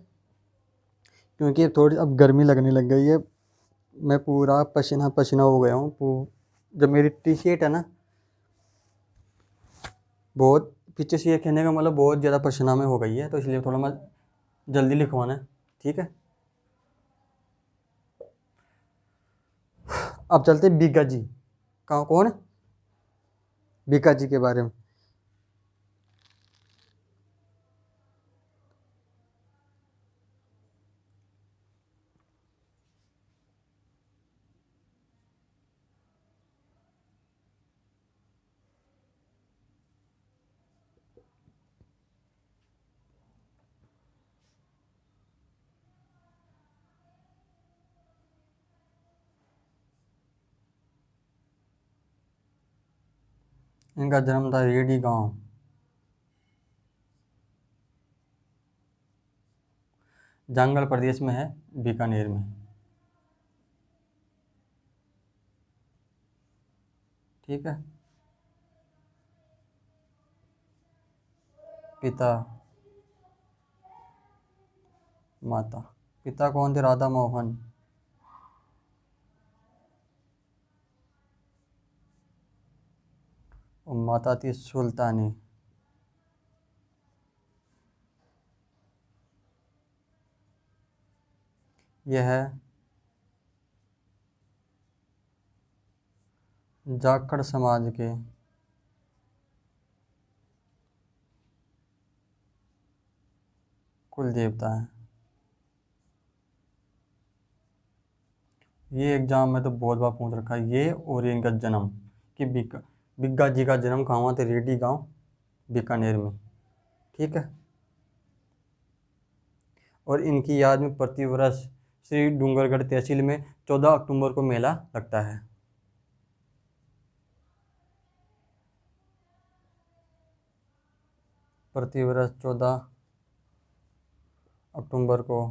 क्योंकि थोड़ी अब गर्मी लगने लग गई है, मैं पूरा पसीना पसीना हो गया हूँ। जब मेरी टी शर्ट है ना, बहुत पीछे से ये कहने का मतलब बहुत ज़्यादा पसीना में हो गई है, तो इसलिए थोड़ा मैं जल्दी लिखवाना है। ठीक है। अब चलते बीका जी। कौन है बीका जी के बारे में? इनका जन्म था रेडी गांव, जंगल प्रदेश में है, बीकानेर में। ठीक है। पिता माता, पिता कौन थे? राधा मोहन। और माता थी सुल्तानी। यह जाखड़ समाज के कुल देवता हैं। ये एग्जाम में तो बहुत बार पूछ रखा है ये, और इनका जन्म कि बिग्गा जी का जन्म कहाँ हुआ था? रेडी गांव, बीकानेर में। ठीक है। और इनकी याद में प्रतिवर्ष श्री डूंगरगढ़ तहसील में 14 अक्टूबर को मेला लगता है। प्रतिवर्ष 14 अक्टूबर को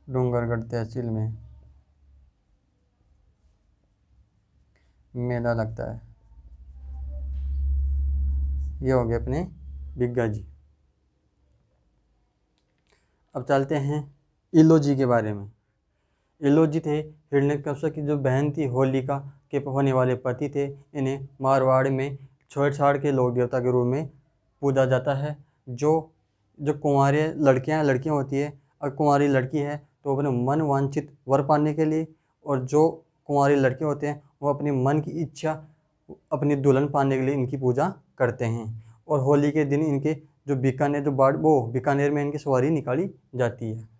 डूंगरगढ़ तहसील में मेला लगता है। ये हो गए अपने बिग्गा जी। अब चलते हैं इलो जी के बारे में। इलो जी थे हिरण्यकश्यप की जो बहन थी, होलिका के होने वाले पति थे। इन्हें मारवाड़ में छेड़छाड़ के लोक देवता के रूप में पूजा जाता है। जो जो कुंवारे लड़कियां होती है, और कुंवारी लड़की है तो अपने मन वांछित वर पाने के लिए, और जो कुंवारी लड़के होते हैं वो अपनी मन की इच्छा अपनी दुल्हन पाने के लिए इनकी पूजा करते हैं। और होली के दिन इनके जो बीकानेर जो बाड़ वो बीकानेर में इनकी सवारी निकाली जाती है।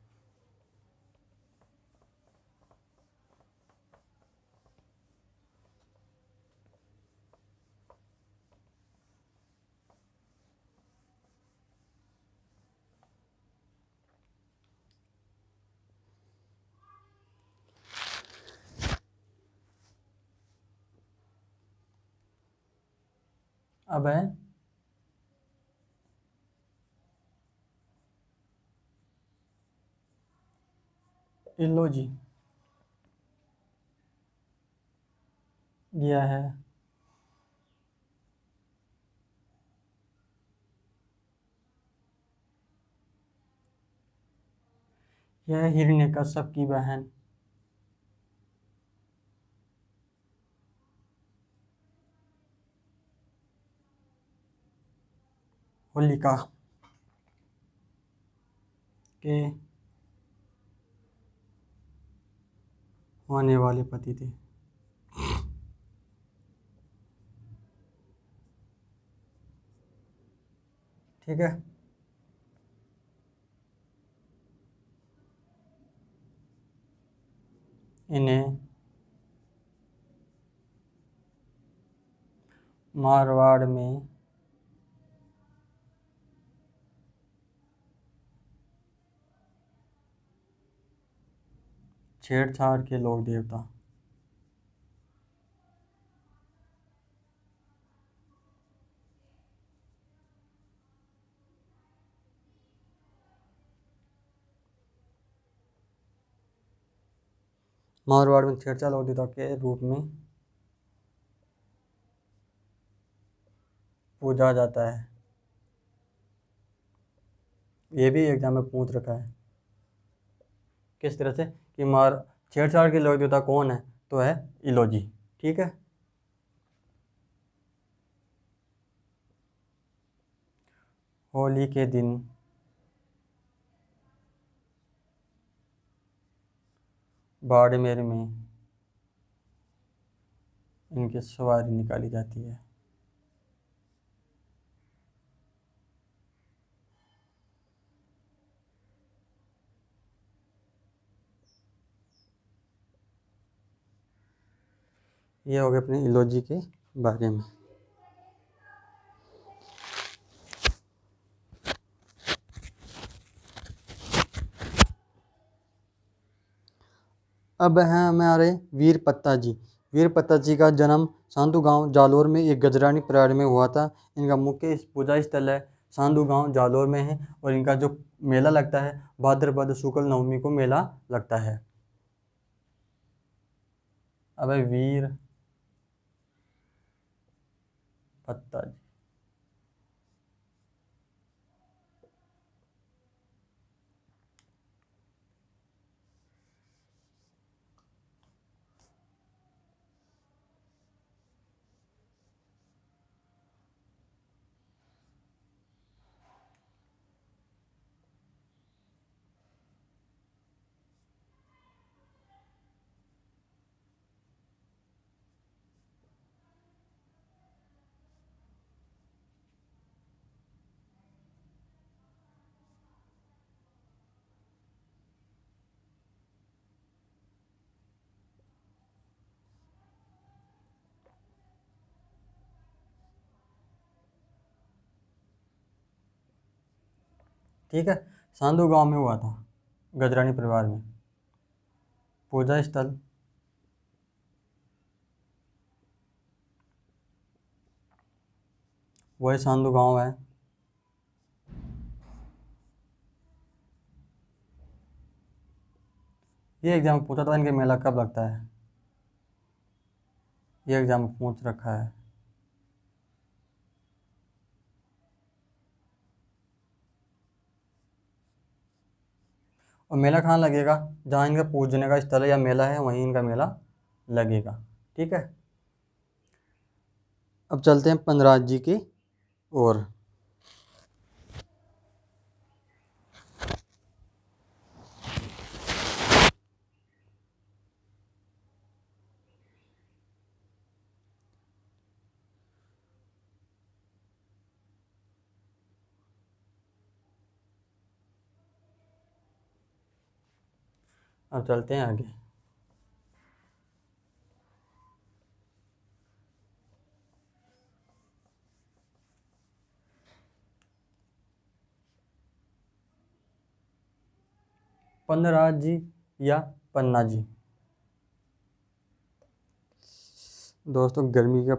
अब है इलो जी। यह है यह हिरण्यकश्यप की बहन होलिका के होने वाले पति थे। ठीक है। इन्हें मारवाड़ में छेड़छाड़ के लोक देवता मारवाड़ में छेड़छाड़ लोक देवता के रूप में पूजा जाता है। ये भी एग्जाम में पूछ रखा है किस तरह से कि मार छेड़छाड़ के लोक देवता कौन है, तो है इलोजी। ठीक है। होली के दिन बाड़मेर में इनकी सवारी निकाली जाती है। ये हो गए अपने इलोजी के बारे में। अब हैं हमारे वीर पत्ता जी। वीर पत्ता जी का जन्म सांधु गांव जालोर में एक गजरानी परिवार में हुआ था। इनका मुख्य पूजा स्थल है सांधु गांव जालोर में है। और इनका जो मेला लगता है भाद्रपद शुक्ल नवमी को मेला लगता है। अब है वीर पत्ता जी। ठीक है। सांधु गांव में हुआ था गजरानी परिवार में। पूजा स्थल वही सांधु गांव है। ये एग्जाम पूछा था, इनके मेला कब लगता है, ये एग्जाम पूछ रखा है। और मेला कहाँ लगेगा, जहाँ इनका पूजने का स्थल है या मेला है वहीं इनका मेला लगेगा। ठीक है, अब चलते हैं पंद्राज जी की ओर। अब चलते हैं आगे। पंद्राज जी या पन्ना जी। दोस्तों गर्मी का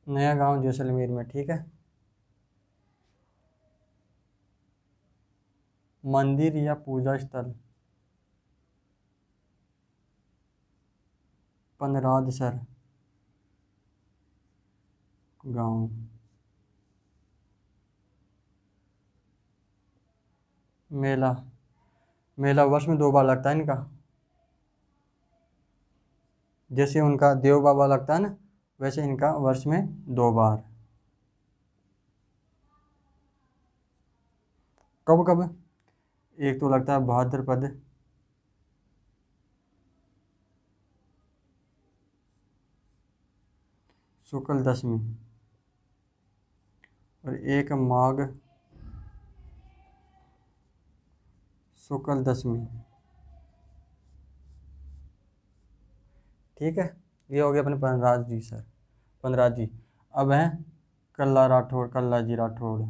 नया गांव जैसलमेर में। ठीक है, मंदिर या पूजा स्थल, पनरादसर गांव। मेला, मेला वर्ष में 2 बार लगता है इनका, जैसे उनका देव बाबा लगता है ना, वैसे इनका वर्ष में 2 बार। कब कब, एक तो लगता है भाद्रपद, शुक्ल दशमी, और एक माघ शुक्ल दशमी। ठीक है, ये हो गया अपने पनराज जी सर, पनराज जी। अब हैं कल्ला राठौड़, कल्ला जी राठौड़।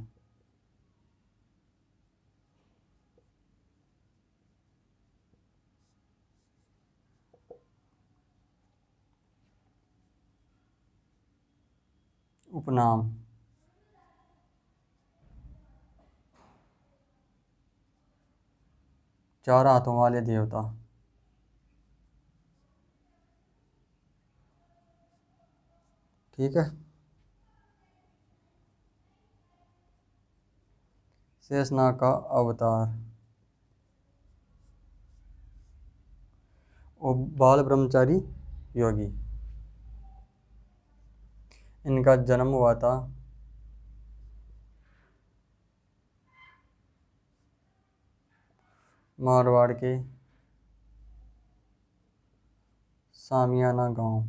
उपनाम, चार हाथों वाले देवता। ठीक है, शेषनाग का अवतार, और बाल ब्रह्मचारी योगी। इनका जन्म हुआ था मारवाड़ के सामियाना गांव,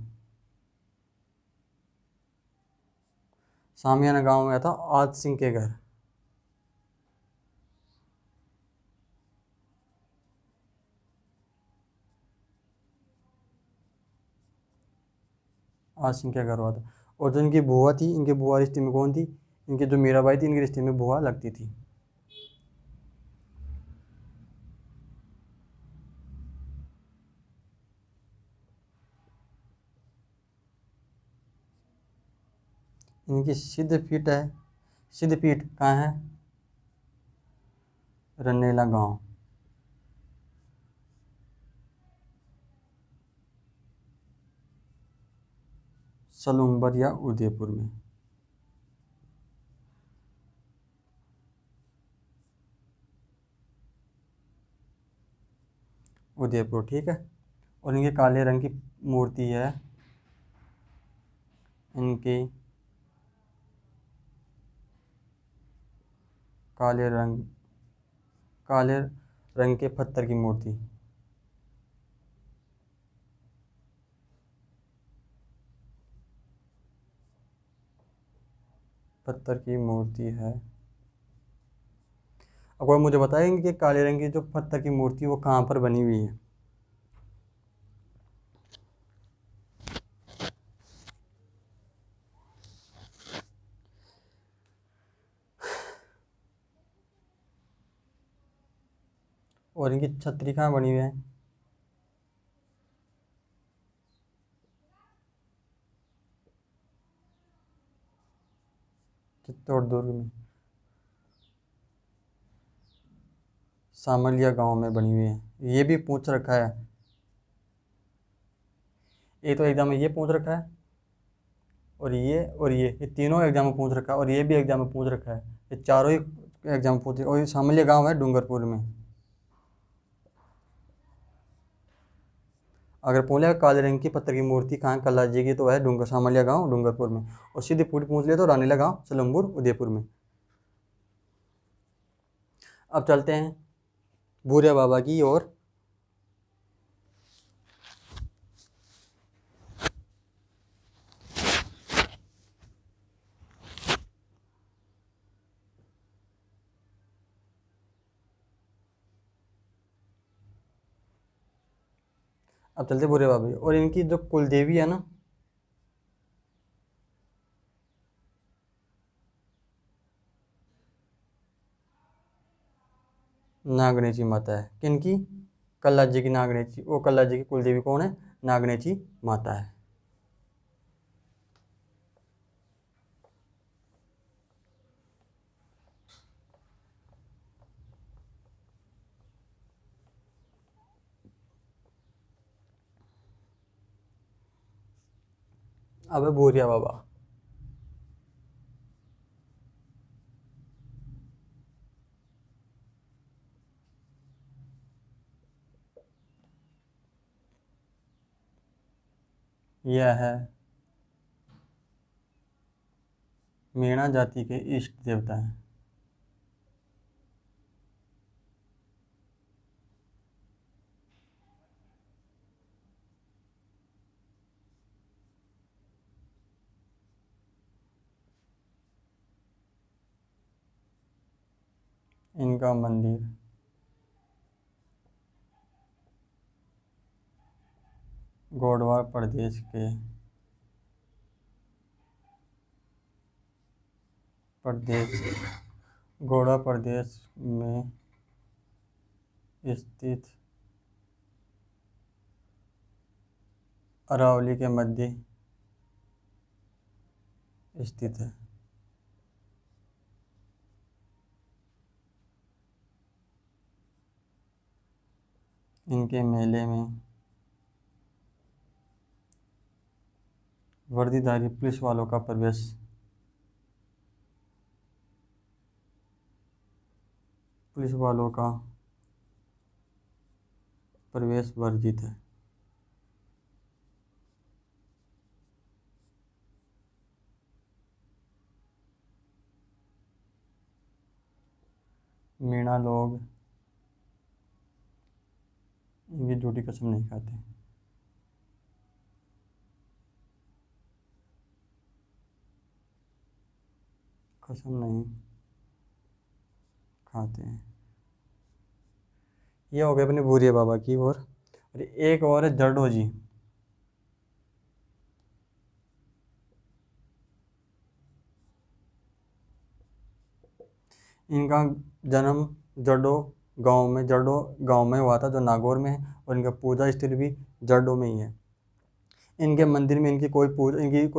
सामियाना गांव में था आज सिंह के घर। आज सिंह के घर हुआ था। और जो इनकी बुआ थी, इनके बुआ रिश्ते में कौन थी, इनकी जो मीराबाई थी, इनके रिश्ते में बुआ लगती थी। इनकी सिद्धपीठ है, सिद्धपीठ कहाँ है, रनेला गांव, सलूम्बर या उदयपुर में। उदयपुर। ठीक है, और इनके काले रंग की मूर्ति है, इनकी काले रंग, काले रंग के पत्थर की मूर्ति। पत्थर की मूर्ति है। अब कोई मुझे बताएंगे कि काले रंग की जो पत्थर की मूर्ति वो कहाँ पर बनी हुई है। और इनकी छतरी कहाँ बनी हुई है। चित्तौड़ दुर्ग में, सामलिया गांव में बनी हुई है। ये भी पूछ रखा है, एक तो एग्जाम में ये पूछ रखा है, और ये तीनों एग्जाम में पूछ रखा है, और ये भी एग्जाम में पूछ रखा है। ये चारों ही एग्जाम में पूछ, और ये सामलिया गांव है डूंगरपुर में। अगर पूछ लिया काले रंग की पत्थर की मूर्ति कहाँ कल्ला जी की, तो है डूंगर सामलिया गांव डूंगरपुर में। और सीधे पूछ लिया तो रानीला गांव सलमपुर उदयपुर में। अब चलते हैं भूरिया बाबा की ओर। अब चलते भूरिया बाबा की, और इनकी जो कुल देवी है ना, नागणेची माता है। किनकी? कल्ला जी की नागणेची। वो कल्ला जी की कुल देवी कौन है? नागणेची माता है। अब है भूरिया बाबा। यह है मीणा जाति के इष्ट देवता हैं। इनका मंदिर गोडवा प्रदेश गोडवा प्रदेश में स्थित अरावली के मध्य स्थित है। इनके मेले में वर्दीधारी पुलिस वालों का प्रवेश वर्जित है। मीणा लोग इनकी झूठी कसम नहीं खाते। कसम नहीं खाते हैं। ये हो गया अपने भूरिया बाबा की। और एक और है जरडो जी। इनका जन्म जरडो गांव में हुआ था, जो नागौर में है। और इनका पूजा स्थल भी जरडो में ही है। इनके मंदिर में इनकी कोई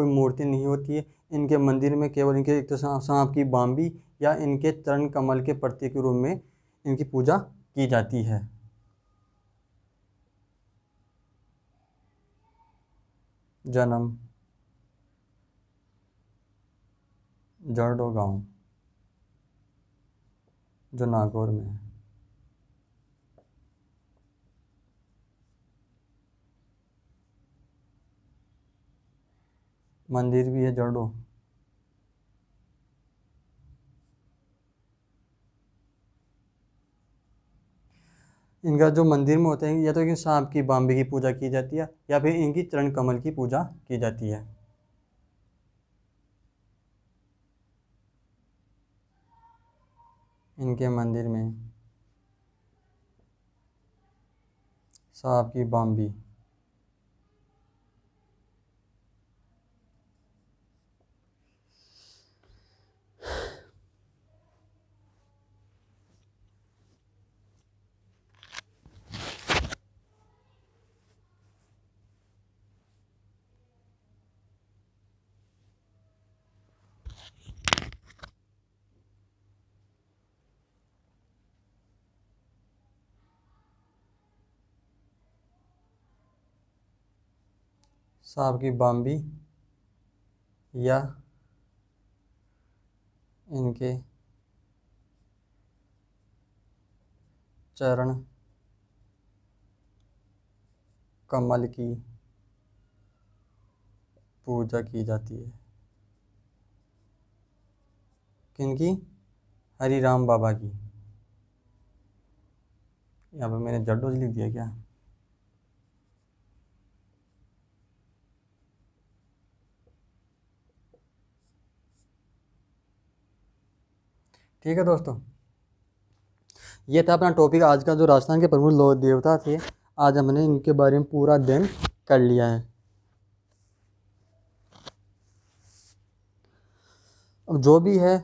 मूर्ति नहीं होती है। इनके मंदिर में केवल इनके एक तो सांप की बाम्बी या इनके चरण कमल के प्रतीक के रूप में इनकी पूजा की जाती है। जन्म जरडो गांव, जो नागौर में है। मंदिर भी है जरडो। इनका जो मंदिर में होते हैं या तो इनकी सांप की बाम्बी की पूजा की जाती है या फिर इनकी चरण कमल की पूजा की जाती है। इनके मंदिर में सांप की बाम्बी, सांप की बाम्बी या इनके चरण कमल की पूजा की जाती है। किनकी? हरि राम बाबा की। यहाँ पर मैंने जड्डोज लिख दिया क्या? ठीक है दोस्तों, ये था अपना टॉपिक आज का, जो राजस्थान के प्रमुख लोक देवता थे। आज हमने इनके बारे में पूरा अध्ययन कर लिया है। अब जो भी है,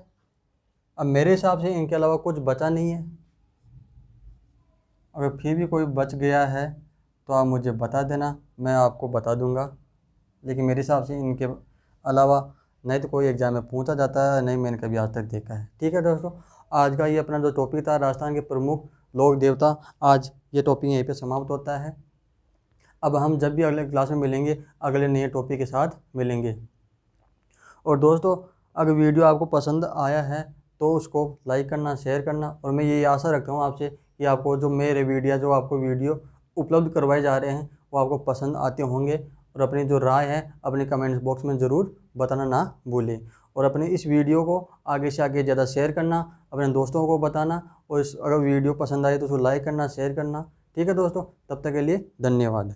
अब मेरे हिसाब से इनके अलावा कुछ बचा नहीं है। अगर फिर भी कोई बच गया है तो आप मुझे बता देना, मैं आपको बता दूंगा। लेकिन मेरे हिसाब से इनके अलावा नहीं तो कोई एग्ज़ाम में पूछा जाता है, नहीं मैंने कभी आज तक देखा है। ठीक है दोस्तों, आज का ये अपना जो टॉपिक था राजस्थान के प्रमुख लोक देवता, आज ये टॉपिक यहीं पे समाप्त होता है। अब हम जब भी अगले क्लास में मिलेंगे, अगले नए टॉपिक के साथ मिलेंगे। और दोस्तों, अगर वीडियो आपको पसंद आया है तो उसको लाइक करना, शेयर करना, और मैं ये आशा रखता हूँ आपसे कि आपको जो मेरे वीडियो उपलब्ध करवाए जा रहे हैं वो आपको पसंद आते होंगे। और अपनी जो राय है अपने कमेंट्स बॉक्स में ज़रूर बताना ना भूलें। और अपने इस वीडियो को आगे से आगे ज़्यादा शेयर करना, अपने दोस्तों को बताना, और अगर वीडियो पसंद आए तो उसको लाइक करना, शेयर करना। ठीक है दोस्तों, तब तक के लिए धन्यवाद।